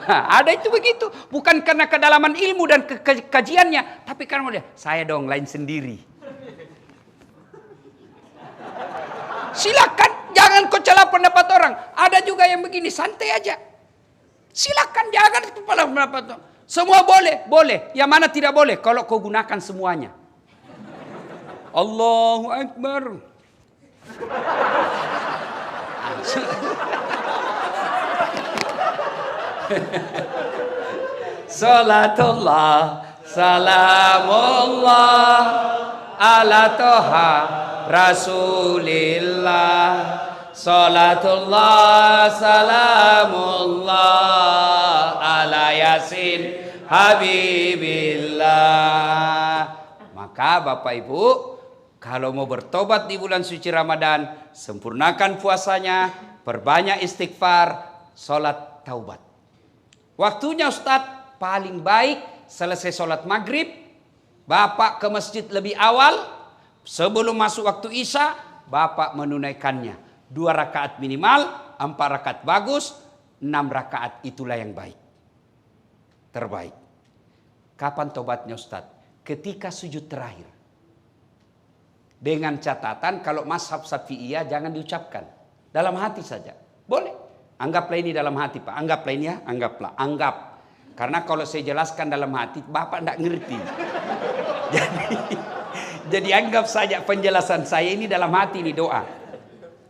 Ada itu begitu. Bukan karena kedalaman ilmu dan kajiannya. Tapi karena dia, saya dong lain sendiri. Silakan, jangan kau celah pendapat orang. Ada juga yang begini, santai aja. Silakan, jangan kepala pendapat orang. Semua boleh, boleh. Yang mana tidak boleh? Kalau kau gunakan semuanya. Allahu Akbar. Salatullah salamullah ala toha rasulillah. Salatullah salamullah ala yasin habibillah. Maka Bapak Ibu, kalau mau bertobat di bulan suci Ramadan, sempurnakan puasanya, perbanyak istighfar, sholat taubat. Waktunya Ustadz, paling baik selesai sholat maghrib, Bapak ke masjid lebih awal, sebelum masuk waktu Isya, Bapak menunaikannya. 2 rakaat minimal, 4 rakaat bagus, 6 rakaat itulah yang baik. Terbaik. Kapan tobatnya Ustadz? Ketika sujud terakhir. Dengan catatan kalau mazhab Syafi'iyah jangan diucapkan. Dalam hati saja. Boleh. Anggaplah ini dalam hati Pak. Anggaplah ini ya. Anggaplah. Anggap. Karena kalau saya jelaskan dalam hati, Bapak tidak ngerti. Jadi anggap saja penjelasan saya ini dalam hati, ini doa.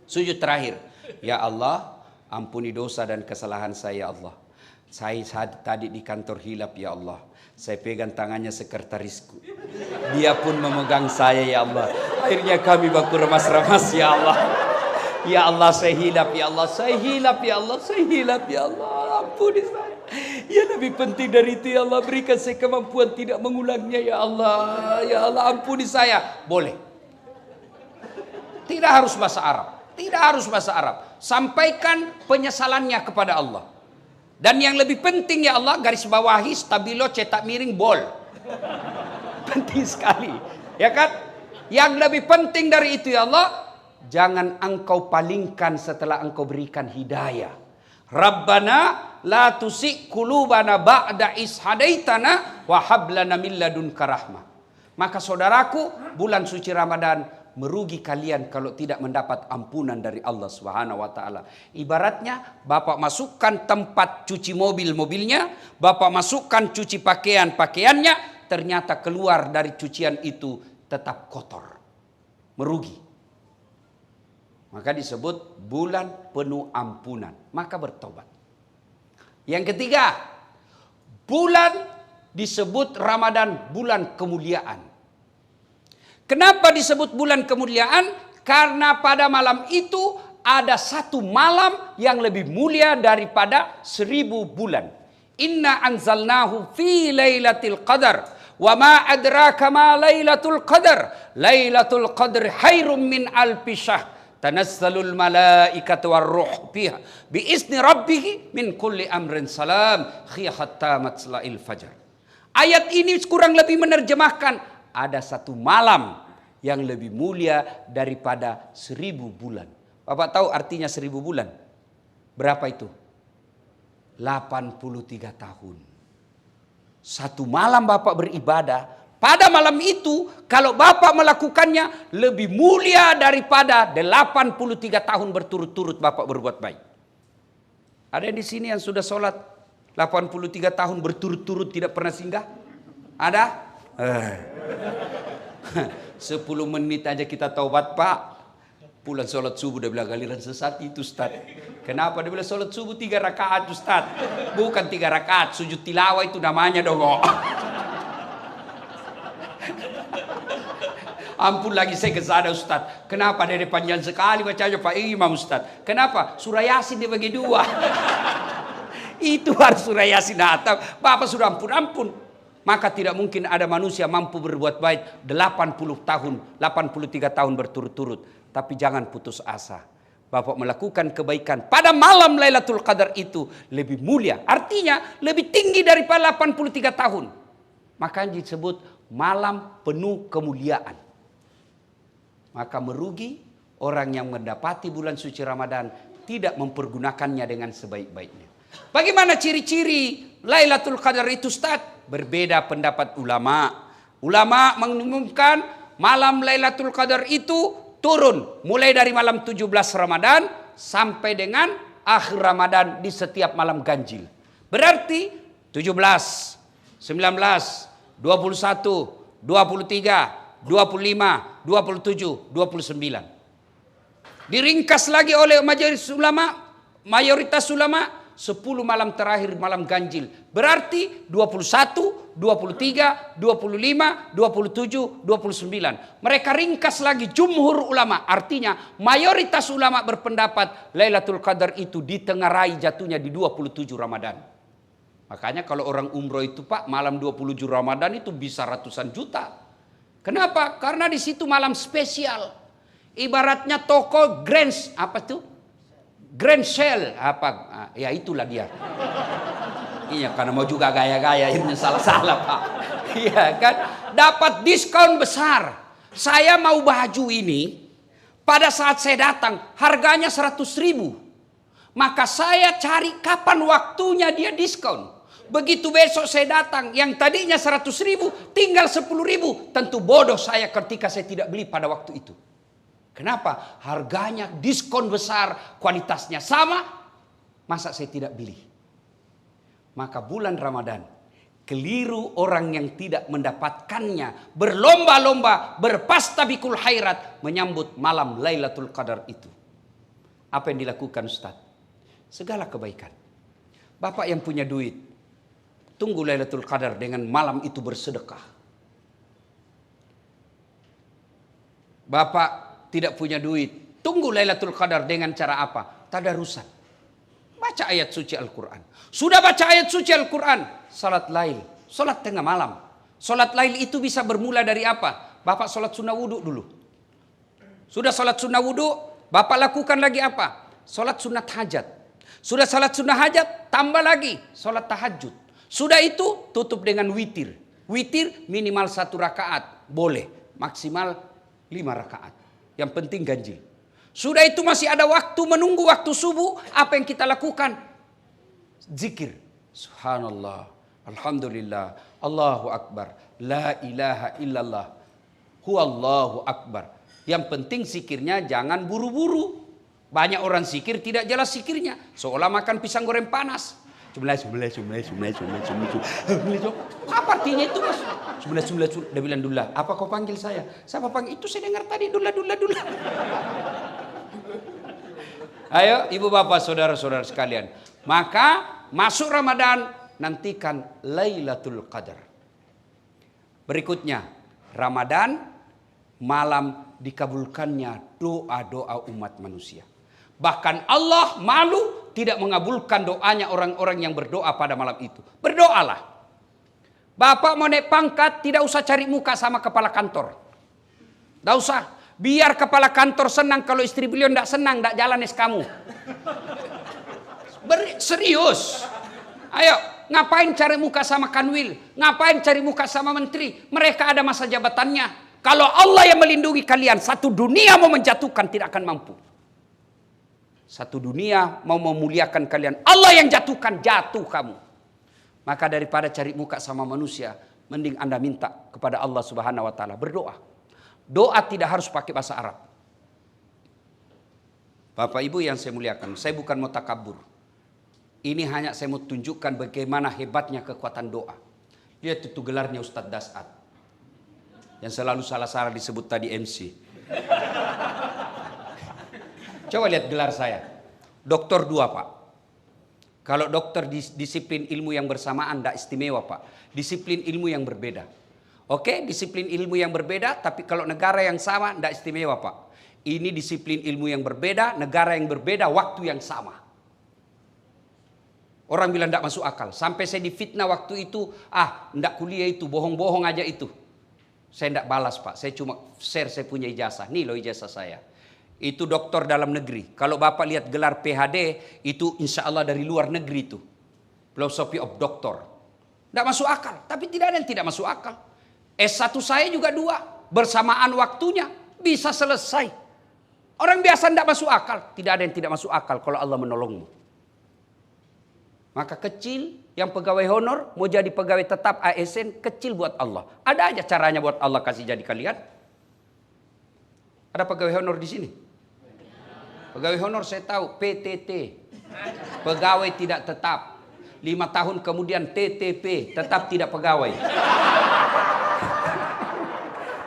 Sujud terakhir. Ya Allah, ampuni dosa dan kesalahan saya ya Allah. Saya tadi di kantor hilap ya Allah. Saya pegang tangannya sekretarisku. Dia pun memegang saya ya Allah. Akhirnya kami baku remas-remas ya Allah. Ya Allah saya hilap ya Allah. Saya hilap ya Allah. Saya hilap ya Allah. Ampuni saya. Ya lebih penting dari itu ya Allah. Berikan saya kemampuan tidak mengulangnya ya Allah. Ya Allah ampuni saya. Boleh. Tidak harus bahasa Arab. Tidak harus bahasa Arab. Sampaikan penyesalannya kepada Allah. Dan yang lebih penting ya Allah, garis bawahi, stabilo, cetak miring, bol. Penting sekali. Ya kan? Yang lebih penting dari itu ya Allah, jangan engkau palingkan setelah engkau berikan hidayah. Rabbana la tusik qulubana ba'da is hadaitana wa hab lana min ladunka rahmah. Maka saudaraku, bulan suci Ramadan merugi kalian kalau tidak mendapat ampunan dari Allah Subhanahu wa taala. Ibaratnya Bapak masukkan tempat cuci mobilnya, Bapak masukkan cuci pakaiannya, ternyata keluar dari cucian itu tetap kotor. Merugi. Maka disebut bulan penuh ampunan. Maka bertobat. Yang ketiga, bulan disebut Ramadan bulan kemuliaan. Kenapa disebut bulan kemuliaan? Karena pada malam itu ada satu malam yang lebih mulia daripada 1000 bulan. Inna anzalnahu fi lailatul qadar. Wa ma adraka ma lailatul qadar. Lailatul qadr khairum min alfi syahr. Tanazzalul malaikatu warruh fiha biizni rabbih min kulli amrin salam hatta matla'il fajar. Ayat ini kurang lebih menerjemahkan ada satu malam yang lebih mulia daripada 1000 bulan. Bapak tahu artinya 1000 bulan? Berapa itu? 83 tahun. Satu malam Bapak beribadah, pada malam itu kalau Bapak melakukannya lebih mulia daripada 83 tahun berturut-turut Bapak berbuat baik. Ada yang di sini yang sudah sholat 83 tahun berturut-turut tidak pernah singgah? Ada? 10 menit aja kita taubat Pak. Pulang sholat subuh dia bilang galiran sesat itu Ustaz. Kenapa? Dia bilang sholat subuh 3 rakaat Ustaz. Bukan 3 rakaat, sujud tilawah itu namanya dong. Ampun lagi saya kesana Ustaz. Kenapa dia panjang sekali bacanya Pak Imam Ustaz? Kenapa? Surah Yasin dia bagi 2. Itu harus surah Yasin atau Bapak sudah ampun. Maka tidak mungkin ada manusia mampu berbuat baik 83 tahun berturut-turut. Tapi jangan putus asa. Bapak melakukan kebaikan pada malam Lailatul Qadar itu lebih mulia. Artinya lebih tinggi daripada 83 tahun. Makanya disebut malam penuh kemuliaan. Maka merugi orang yang mendapati bulan suci Ramadan tidak mempergunakannya dengan sebaik-baiknya. Bagaimana ciri-ciri Lailatul Qadar itu Ustaz? Berbeda pendapat ulama. Ulama mengumumkan malam Lailatul Qadar itu turun mulai dari malam 17 Ramadan sampai dengan akhir Ramadan di setiap malam ganjil. Berarti 17, 19, 21, 23, 25, 27, 29. Diringkas lagi oleh mayoritas ulama 10 malam terakhir malam ganjil. Berarti 21, 23, 25, 27, 29. Mereka ringkas lagi jumhur ulama. Artinya mayoritas ulama berpendapat Lailatul Qadar itu ditengarai jatuhnya di 27 Ramadan. Makanya kalau orang umroh itu Pak malam 27 Ramadan itu bisa ratusan juta. Kenapa? Karena di situ malam spesial. Ibaratnya toko Grand Sale ya itulah dia. Iya karena mau juga gaya-gaya ini salah-salah Pak. Iya kan dapat diskon besar. Saya mau baju ini pada saat saya datang harganya 100.000. Maka saya cari kapan waktunya dia diskon. Begitu besok saya datang yang tadinya 100.000 tinggal 10.000. Tentu bodoh saya ketika saya tidak beli pada waktu itu. Kenapa? Harganya diskon besar, kualitasnya sama, masa saya tidak beli? Maka bulan Ramadan, keliru orang yang tidak mendapatkannya, berlomba-lomba, berpastabikul khairat, menyambut malam Lailatul Qadar itu. Apa yang dilakukan Ustaz? Segala kebaikan. Bapak yang punya duit, tunggu Lailatul Qadar dengan malam itu bersedekah. Bapak tidak punya duit, tunggu Lailatul Qadar dengan cara apa? Tadarusan. Baca ayat suci Al-Quran. Sudah baca ayat suci Al-Quran, salat lail, salat tengah malam. Salat lail itu bisa bermula dari apa? Bapak salat sunnah wudu dulu. Sudah salat sunnah wudu, Bapak lakukan lagi apa? Salat sunat hajat. Sudah salat sunnah hajat, tambah lagi salat tahajud. Sudah itu tutup dengan witir. Witir minimal 1 rakaat, boleh. Maksimal 5 rakaat. Yang penting ganjil. Sudah itu masih ada waktu menunggu waktu subuh. Apa yang kita lakukan? Zikir. Subhanallah. Alhamdulillah. Allahu Akbar. La ilaha illallah. Huwallahu Akbar. Yang penting zikirnya jangan buru-buru. Banyak orang zikir tidak jelas zikirnya. Seolah makan pisang goreng panas. Apa artinya itu mas? Dia bilang Dullah. Apa kau panggil saya? Siapa panggil? Itu saya dengar tadi Dullah. Ayo ibu bapak saudara-saudara sekalian. Maka masuk Ramadan nantikan Lailatul Qadar. Berikutnya Ramadan malam dikabulkannya doa-doa umat manusia. Bahkan Allah malu tidak mengabulkan doanya orang-orang yang berdoa pada malam itu. Berdoalah. Bapak mau naik pangkat, tidak usah cari muka sama kepala kantor. Tidak usah. Biar kepala kantor senang, kalau istri beliau tidak senang, tidak jalan kamu. Serius. Ayo, ngapain cari muka sama Kanwil? Ngapain cari muka sama menteri? Mereka ada masa jabatannya. Kalau Allah yang melindungi kalian, satu dunia mau menjatuhkan tidak akan mampu. Satu dunia mau memuliakan kalian, Allah yang jatuhkan, jatuh kamu. Maka daripada cari muka sama manusia, mending Anda minta kepada Allah Subhanahu wa taala, berdoa. Doa tidak harus pakai bahasa Arab. Bapak Ibu yang saya muliakan, saya bukan mau takabur. Ini hanya saya mau tunjukkan bagaimana hebatnya kekuatan doa. Lihat itu gelarnya Ustadz Dasat. Yang selalu salah-salah disebut tadi MC. Coba lihat gelar saya. Doktor 2 Pak. Kalau dokter disiplin ilmu yang bersamaan tidak istimewa Pak. Disiplin ilmu yang berbeda. Oke, disiplin ilmu yang berbeda, tapi kalau negara yang sama tidak istimewa Pak. Ini disiplin ilmu yang berbeda, negara yang berbeda, waktu yang sama. Orang bilang tidak masuk akal. Sampai saya difitnah waktu itu, tidak kuliah itu, bohong-bohong aja itu. Saya tidak balas Pak, saya cuma share saya punya ijazah. Nih loh ijazah saya. Itu doktor dalam negeri. Kalau Bapak lihat gelar PhD, itu insya Allah dari luar negeri itu. Philosophy of Doctor. Tidak masuk akal, tapi tidak ada yang tidak masuk akal. S1 saya juga 2, bersamaan waktunya, bisa selesai. Orang biasa tidak masuk akal, tidak ada yang tidak masuk akal kalau Allah menolongmu. Maka kecil, yang pegawai honor, mau jadi pegawai tetap ASN, kecil buat Allah. Ada aja caranya buat Allah kasih jadi kalian. Ada pegawai honor di sini? Pegawai honor saya tahu, PTT. Pegawai tidak tetap. 5 tahun kemudian TTP, tetap tidak pegawai.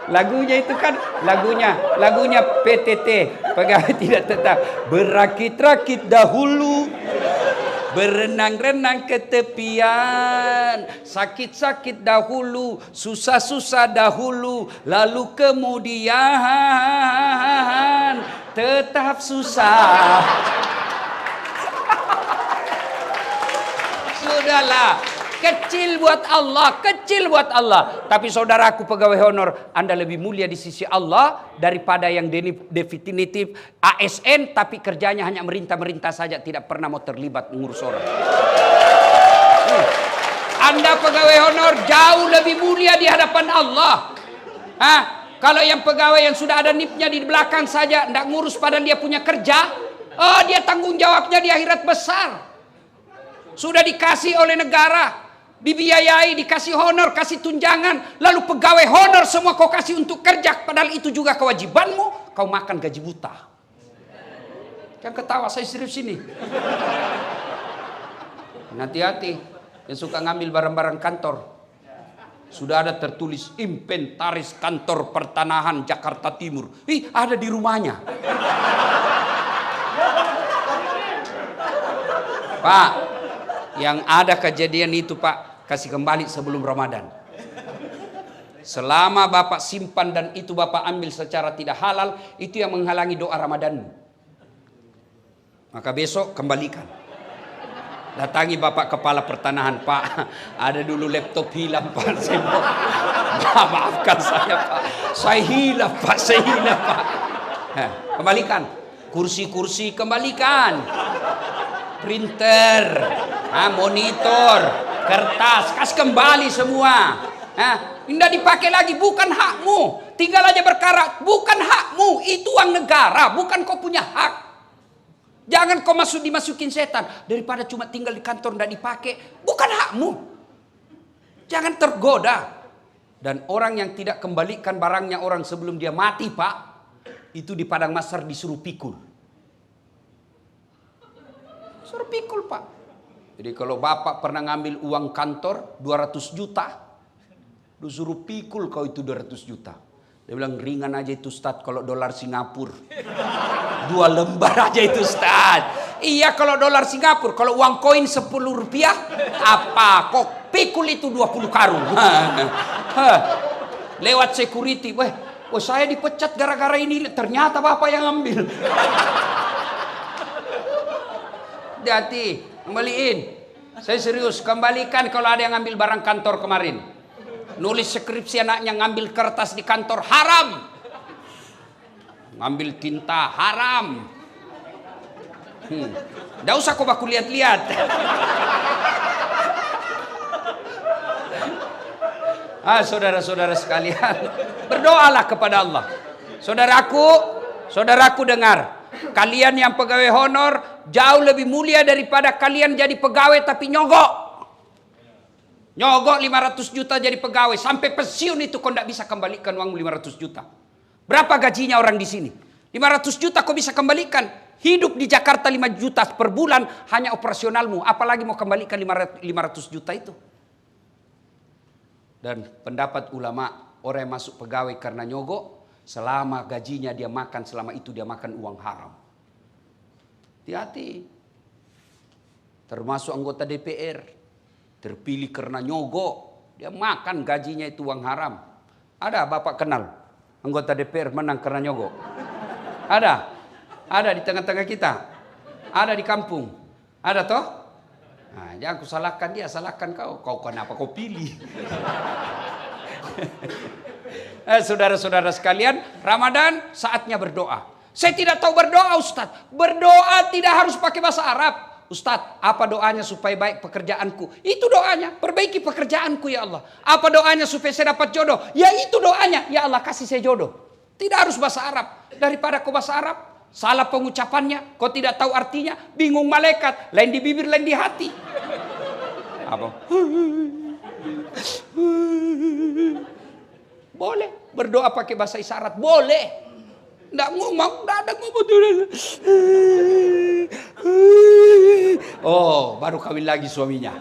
Lagunya itu kan, lagunya PTT, pegawai tidak tetap. Berakit-rakit dahulu, berenang-renang ke tepian, sakit-sakit dahulu, susah-susah dahulu, lalu kemudian tetap susah. Sudahlah, kecil buat Allah, kecil buat Allah. Tapi saudaraku pegawai honor, Anda lebih mulia di sisi Allah daripada yang definitif ASN tapi kerjanya hanya merintah-merintah saja, tidak pernah mau terlibat mengurus orang. Anda pegawai honor jauh lebih mulia di hadapan Allah. Kalau yang pegawai yang sudah ada NIP-nya di belakang saja, tidak ngurus padahal dia punya kerja, dia tanggung jawabnya di akhirat besar. Sudah dikasih oleh negara, dibiayai, dikasih honor, kasih tunjangan, lalu pegawai honor semua kau kasih untuk kerja, padahal itu juga kewajibanmu, kau makan gaji buta. Jangan ketawa, saya serius ini. Hati-hati yang suka ngambil barang-barang kantor. Sudah ada tertulis inventaris kantor pertanahan Jakarta Timur. Ada di rumahnya. Pak, yang ada kejadian itu Pak, kasih kembali sebelum Ramadan. Selama Bapak simpan dan itu Bapak ambil secara tidak halal, itu yang menghalangi doa Ramadanmu. Maka besok kembalikan. Datangi Bapak kepala pertanahan, Pak, ada dulu laptop hilang Pak, saya maafkan saya Pak, saya hilang Pak, kembalikan. Kursi-kursi kembalikan. Printer, monitor, kertas, kasih kembali semua. Tidak dipakai lagi, bukan hakmu. Tinggal aja berkarat, bukan hakmu. Itu uang negara, bukan kau punya hak. Jangan kau dimasukin setan. Daripada cuma tinggal di kantor tidak dipakai, bukan hakmu. Jangan tergoda. Dan orang yang tidak kembalikan barangnya orang sebelum dia mati Pak, itu di padang mahsyar disuruh pikul. Suruh pikul Pak. Jadi kalau Bapak pernah ngambil uang kantor 200 juta, disuruh pikul kau itu 200 juta. Dia bilang ringan aja itu Ustaz kalau dolar Singapura. 2 lembar aja itu Ustaz. Iya kalau dolar Singapura, kalau uang koin 10 rupiah, apa? Kok pikul itu 20 karung. Lewat security, saya dipecat gara-gara ini, ternyata Bapak yang ambil. Hati-hati, kembaliin. Saya serius, kembalikan kalau ada yang ngambil barang kantor kemarin. Nulis skripsi anaknya ngambil kertas di kantor, haram. Ngambil tinta, haram. Nggak usah kau baku lihat-lihat. Saudara-saudara sekalian, berdoalah kepada Allah. Saudaraku dengar. Kalian yang pegawai honor jauh lebih mulia daripada kalian jadi pegawai tapi nyogok. Nyogok 500 juta jadi pegawai. Sampai pensiun itu kau tidak bisa kembalikan uang 500 juta. Berapa gajinya orang di sini? 500 juta kau bisa kembalikan. Hidup di Jakarta 5 juta per bulan hanya operasionalmu. Apalagi mau kembalikan 500 juta itu. Dan pendapat ulama, orang yang masuk pegawai karena nyogok, selama gajinya dia makan, selama itu dia makan uang haram. Hati-hati. Termasuk anggota DPR. Terpilih karena nyogok. Dia makan gajinya itu uang haram. Ada Bapak kenal anggota DPR menang karena nyogok? Ada? Ada di tengah-tengah kita? Ada di kampung? Ada toh? Nah, jangan aku salahkan dia, salahkan kau. Kau kenapa kau pilih? Saudara-saudara sekalian, Ramadan saatnya berdoa. Saya tidak tahu berdoa, Ustaz. Berdoa tidak harus pakai bahasa Arab. Ustaz, apa doanya supaya baik pekerjaanku? Itu doanya, perbaiki pekerjaanku ya Allah. Apa doanya supaya saya dapat jodoh? Ya itu doanya, ya Allah kasih saya jodoh. Tidak harus bahasa Arab. Daripada kau bahasa Arab, salah pengucapannya, kau tidak tahu artinya, bingung malaikat, lain di bibir, lain di hati. Apa? Boleh berdoa pakai bahasa isyarat, boleh. Nggak ngomong, nggak ada ngomong. Oh, baru kawin lagi suaminya.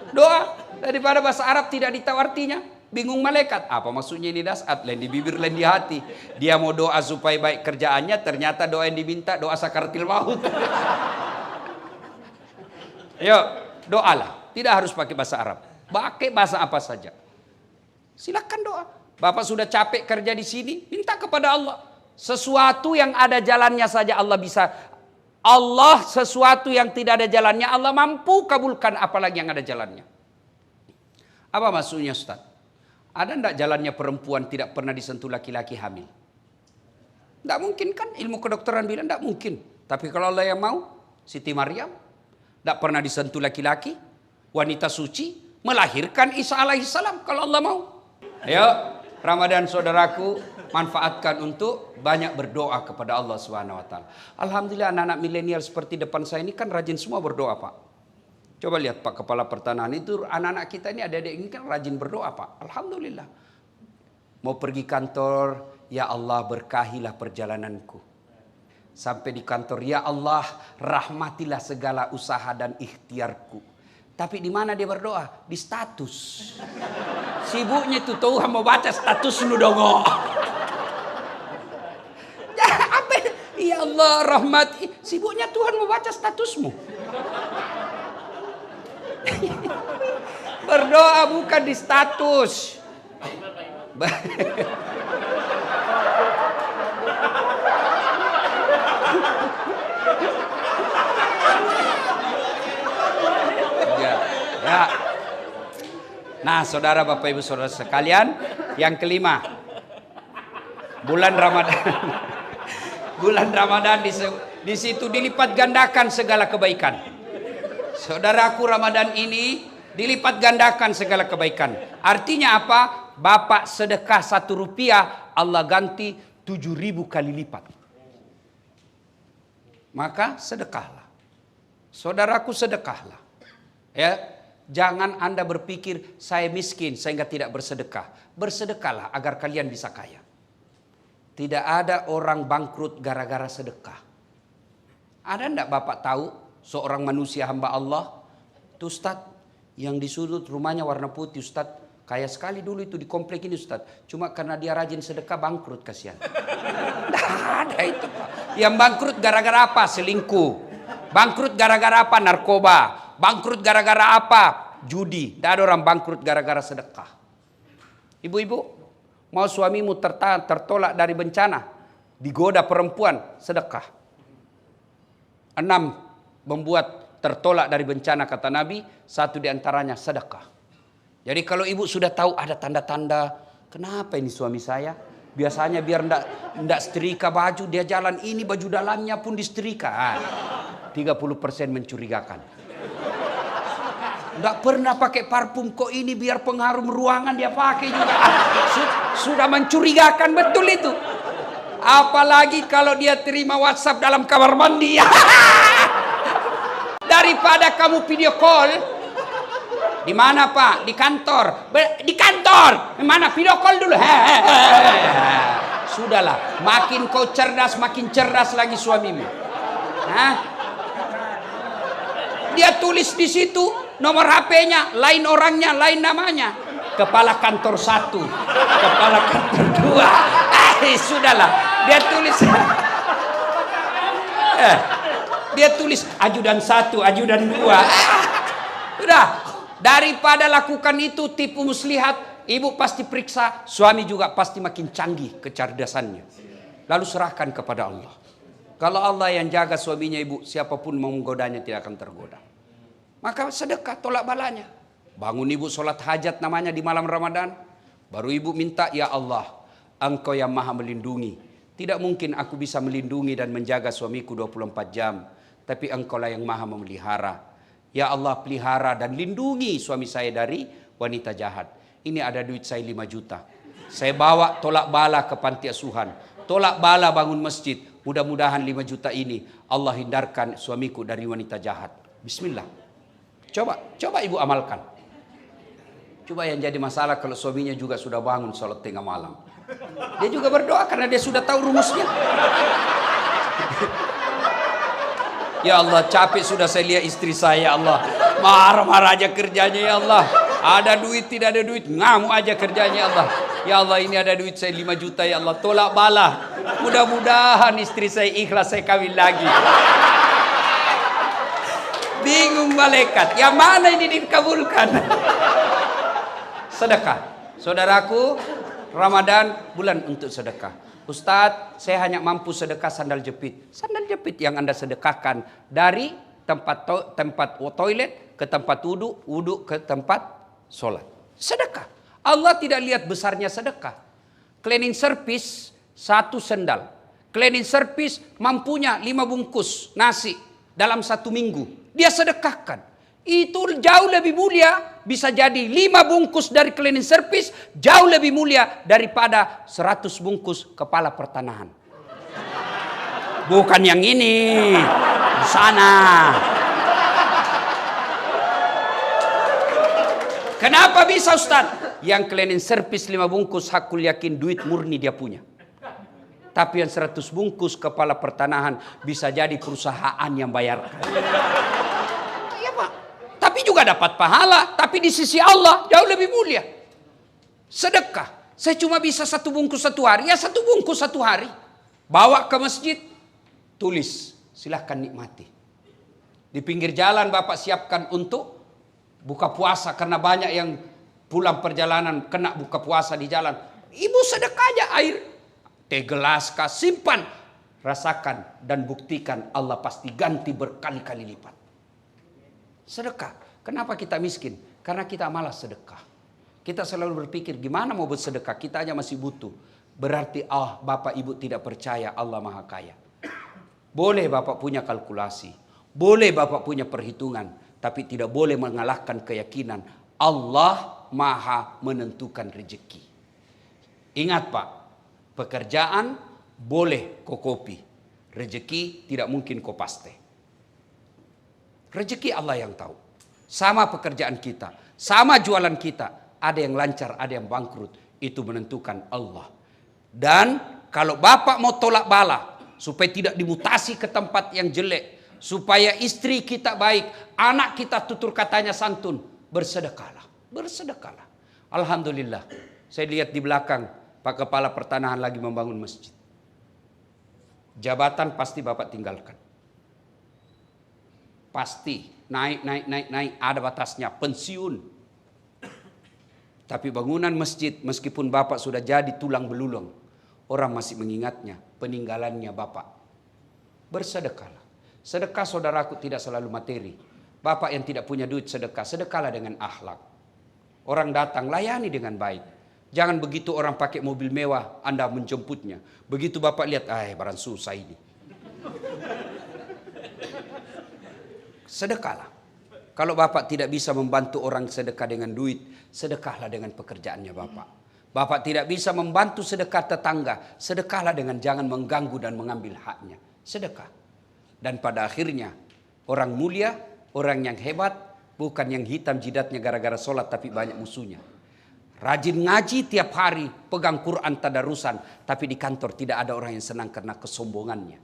Doa daripada bahasa Arab tidak ditahu artinya, bingung malaikat. Apa maksudnya ini dasar? Lain di bibir, lain di hati. Dia mau doa supaya baik kerjaannya, ternyata doa yang diminta doa sakaratil maut. Ayo, doalah. Tidak harus pakai bahasa Arab. Pakai bahasa apa saja. Silakan doa. Bapak sudah capek kerja di sini, minta kepada Allah. Sesuatu yang ada jalannya saja Allah bisa. Allah sesuatu yang tidak ada jalannya Allah mampu kabulkan, apalagi yang ada jalannya. Apa maksudnya Ustaz? Ada enggak jalannya perempuan tidak pernah disentuh laki-laki hamil? Enggak mungkin kan? Ilmu kedokteran bilang enggak mungkin. Tapi kalau Allah yang mau, Siti Maryam enggak pernah disentuh laki-laki, wanita suci melahirkan Isa alaihissalam kalau Allah mau. Ayo, Ramadan saudaraku, manfaatkan untuk banyak berdoa kepada Allah Subhanahu wa taala. Alhamdulillah anak-anak milenial seperti depan saya ini kan rajin semua berdoa, Pak. Coba lihat Pak Kepala Pertanahan itu anak-anak kita ini adik-adik ini kan rajin berdoa, Pak. Alhamdulillah. Mau pergi kantor, ya Allah berkahilah perjalananku. Sampai di kantor, ya Allah rahmatilah segala usaha dan ikhtiarku. Tapi di mana dia berdoa? Di status. Sibuknya itu Tuhan mau baca status lu dong. Ya, apa? Ya Allah rahmati. Sibuknya Tuhan mau baca statusmu. Berdoa bukan di status. Ya. Nah, saudara, Bapak, Ibu, saudara sekalian, yang kelima, bulan Ramadan. Bulan Ramadan di situ dilipat gandakan segala kebaikan. Saudaraku, Ramadan ini dilipat gandakan segala kebaikan. Artinya apa? Bapak sedekah 1 rupiah, Allah ganti 7.000 kali lipat. Maka sedekahlah. Saudaraku, sedekahlah. Ya. Jangan Anda berpikir saya miskin sehingga tidak bersedekah. Bersedekahlah agar kalian bisa kaya. Tidak ada orang bangkrut gara-gara sedekah. Ada enggak Bapak tahu seorang manusia hamba Allah? Itu Ustaz yang di sudut rumahnya warna putih Ustaz. Kaya sekali dulu itu di komplek ini Ustaz. Cuma karena dia rajin sedekah bangkrut kasihan. Tidak ada itu Pak. Yang bangkrut gara-gara apa? Selingkuh. Bangkrut gara-gara apa? Narkoba. Bangkrut gara-gara apa? Judi. Tidak ada orang bangkrut gara-gara sedekah. Ibu-ibu, mau suamimu tertolak dari bencana, digoda perempuan, sedekah. membuat tertolak dari bencana kata Nabi. Satu diantaranya sedekah. Jadi kalau ibu sudah tahu ada tanda-tanda, kenapa ini suami saya? Biasanya biar ndak setrika baju, dia jalan ini baju dalamnya pun disetrika. 30% mencurigakan. Nggak pernah pakai parfum, kok ini biar pengharum ruangan dia pakai juga. Sudah mencurigakan betul itu. Apalagi kalau dia terima WhatsApp dalam kamar mandi. Daripada kamu video call. Di mana Pak? Di kantor. Di kantor. Mana video call dulu. Sudahlah, makin kau cerdas, makin cerdas lagi suamimu. Dia tulis di situ nomor HP-nya, lain orangnya, lain namanya. Kepala kantor 1, kepala kantor 2. Sudahlah, dia tulis. Dia tulis ajudan 1, ajudan 2. Udah, daripada lakukan itu tipu muslihat, ibu pasti periksa, suami juga pasti makin canggih kecerdasannya. Lalu serahkan kepada Allah. Kalau Allah yang jaga suaminya ibu, siapapun mau menggodanya tidak akan tergoda. Maka sedekah tolak balanya. Bangun ibu sholat hajat namanya di malam Ramadan. Baru ibu minta, ya Allah, Engkau yang maha melindungi. Tidak mungkin aku bisa melindungi dan menjaga suamiku 24 jam. Tapi Engkau lah yang maha memelihara. Ya Allah, pelihara dan lindungi suami saya dari wanita jahat. Ini ada duit saya 5 juta. Saya bawa tolak bala ke panti asuhan. Tolak bala bangun masjid. Mudah-mudahan 5 juta ini Allah hindarkan suamiku dari wanita jahat. Bismillah. Coba ibu amalkan. Coba yang jadi masalah kalau suaminya juga sudah bangun sholat tengah malam. Dia juga berdoa karena dia sudah tahu rumusnya. Ya Allah, capek sudah saya lihat istri saya, ya Allah. Marah-marah aja kerjanya, ya Allah. Ada duit, tidak ada duit, ngamuk aja kerjanya, ya Allah. Ya Allah, ini ada duit saya 5 juta, ya Allah. Tolak bala. Mudah-mudahan istri saya ikhlas, saya kawin lagi. Bingung malaikat, yang mana ini dikabulkan? Sedekah. Saudaraku, Ramadan bulan untuk sedekah. Ustadz, saya hanya mampu sedekah sandal jepit. Sandal jepit yang Anda sedekahkan dari tempat toilet ke tempat wudhu ke tempat sholat. Sedekah. Allah tidak lihat besarnya sedekah. Cleaning service 1 sendal. Cleaning service mampunya 5 bungkus nasi dalam 1 minggu. Dia sedekahkan. Itu jauh lebih mulia. Bisa jadi 5 bungkus dari cleaning service jauh lebih mulia daripada 100 bungkus kepala pertanahan. Bukan yang ini. Di sana. Kenapa bisa Ustaz? Yang cleaning service 5 bungkus hakul yakin duit murni dia punya. Tapi yang 100 bungkus kepala pertanahan bisa jadi perusahaan yang bayarkan. Iya Pak. Tapi juga dapat pahala. Tapi di sisi Allah jauh lebih mulia. Sedekah. Saya cuma bisa 1 bungkus 1 hari. Ya 1 bungkus 1 hari. Bawa ke masjid. Tulis. Silahkan nikmati. Di pinggir jalan Bapak siapkan untuk buka puasa. Karena banyak yang pulang perjalanan kena buka puasa di jalan. Ibu sedekah aja air. Teh gelas kah, simpan. Rasakan dan buktikan Allah pasti ganti berkali-kali lipat. Sedekah. Kenapa kita miskin? Karena kita malas sedekah. Kita selalu berpikir gimana mau bersedekah, kita aja masih butuh. Berarti Bapak Ibu tidak percaya Allah Maha Kaya. Boleh Bapak punya kalkulasi. Boleh Bapak punya perhitungan. Tapi tidak boleh mengalahkan keyakinan Allah Maha menentukan rezeki. Ingat Pak. Pekerjaan boleh kau kopi. Rezeki tidak mungkin kau paste. Rezeki Allah yang tahu. Sama pekerjaan kita. Sama jualan kita. Ada yang lancar, ada yang bangkrut. Itu menentukan Allah. Dan kalau Bapak mau tolak bala. Supaya tidak dimutasi ke tempat yang jelek. Supaya istri kita baik. Anak kita tutur katanya santun. Bersedekahlah. Bersedekahlah. Alhamdulillah. Saya lihat di belakang. Pak Kepala Pertanahan lagi membangun masjid. Jabatan pasti Bapak tinggalkan. Pasti. Naik. Ada batasnya. Pensiun. Tapi bangunan masjid meskipun Bapak sudah jadi tulang belulang. Orang masih mengingatnya. Peninggalannya Bapak. Bersedekahlah. Sedekah saudaraku tidak selalu materi. Bapak yang tidak punya duit sedekah, sedekahlah dengan akhlak. Orang datang, layani dengan baik. Jangan begitu orang pakai mobil mewah, Anda menjemputnya. Begitu Bapak lihat, barang susah ini. Sedekahlah. Kalau Bapak tidak bisa membantu orang sedekah dengan duit, sedekahlah dengan pekerjaannya Bapak. Bapak tidak bisa membantu sedekah tetangga, sedekahlah dengan jangan mengganggu dan mengambil haknya. Sedekah. Dan pada akhirnya, orang mulia, orang yang hebat, bukan yang hitam jidatnya gara-gara sholat tapi banyak musuhnya. Rajin ngaji tiap hari, pegang Quran tadarusan, tapi di kantor tidak ada orang yang senang karena kesombongannya.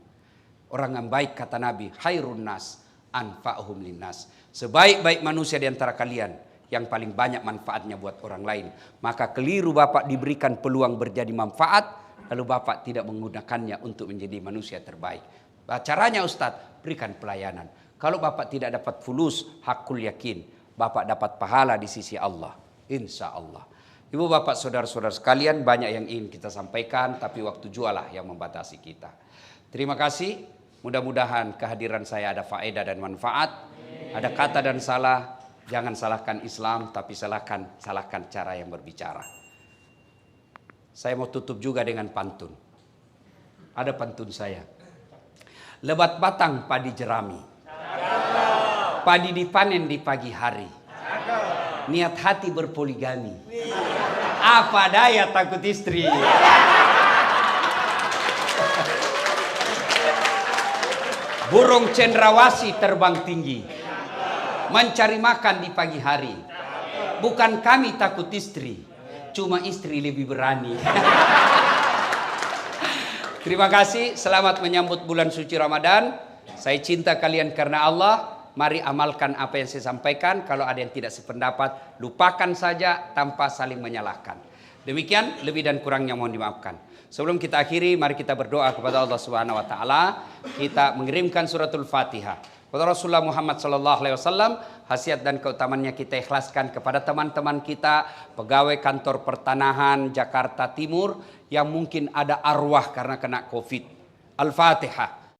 Orang yang baik kata Nabi, khairun nas anfa'uhum linnas. Sebaik-baik manusia di antara kalian yang paling banyak manfaatnya buat orang lain. Maka keliru Bapak diberikan peluang berjadi manfaat, lalu Bapak tidak menggunakannya untuk menjadi manusia terbaik. Caranya Ustadz, berikan pelayanan. Kalau Bapak tidak dapat fulus, hakul yakin, Bapak dapat pahala di sisi Allah. Insya Allah. Ibu bapak saudara-saudara sekalian, banyak yang ingin kita sampaikan, tapi waktu jualah yang membatasi kita. Terima kasih. Mudah-mudahan kehadiran saya ada faedah dan manfaat. Ada kata dan salah, jangan salahkan Islam, tapi salahkan cara yang berbicara. Saya mau tutup juga dengan pantun. Ada pantun saya. Lebat batang padi jerami. Padi dipanen di pagi hari. Niat hati berpoligami. Apa daya takut istri. Burung cendrawasih terbang tinggi, mencari makan di pagi hari. Bukan kami takut istri, cuma istri lebih berani. Terima kasih, selamat menyambut bulan suci Ramadan. Saya cinta kalian karena Allah. Mari amalkan apa yang saya sampaikan. Kalau ada yang tidak sependapat, lupakan saja tanpa saling menyalahkan. Demikian, lebih dan kurangnya mohon dimaafkan. Sebelum kita akhiri, mari kita berdoa kepada Allah Subhanahu wa taala. Kita mengirimkan suratul Fatihah kepada Rasulullah Muhammad sallallahu alaihi wasallam. Khasiat dan keutamannya kita ikhlaskan kepada teman-teman kita, pegawai kantor pertanahan Jakarta Timur yang mungkin ada arwah karena kena Covid. Al-Fatihah.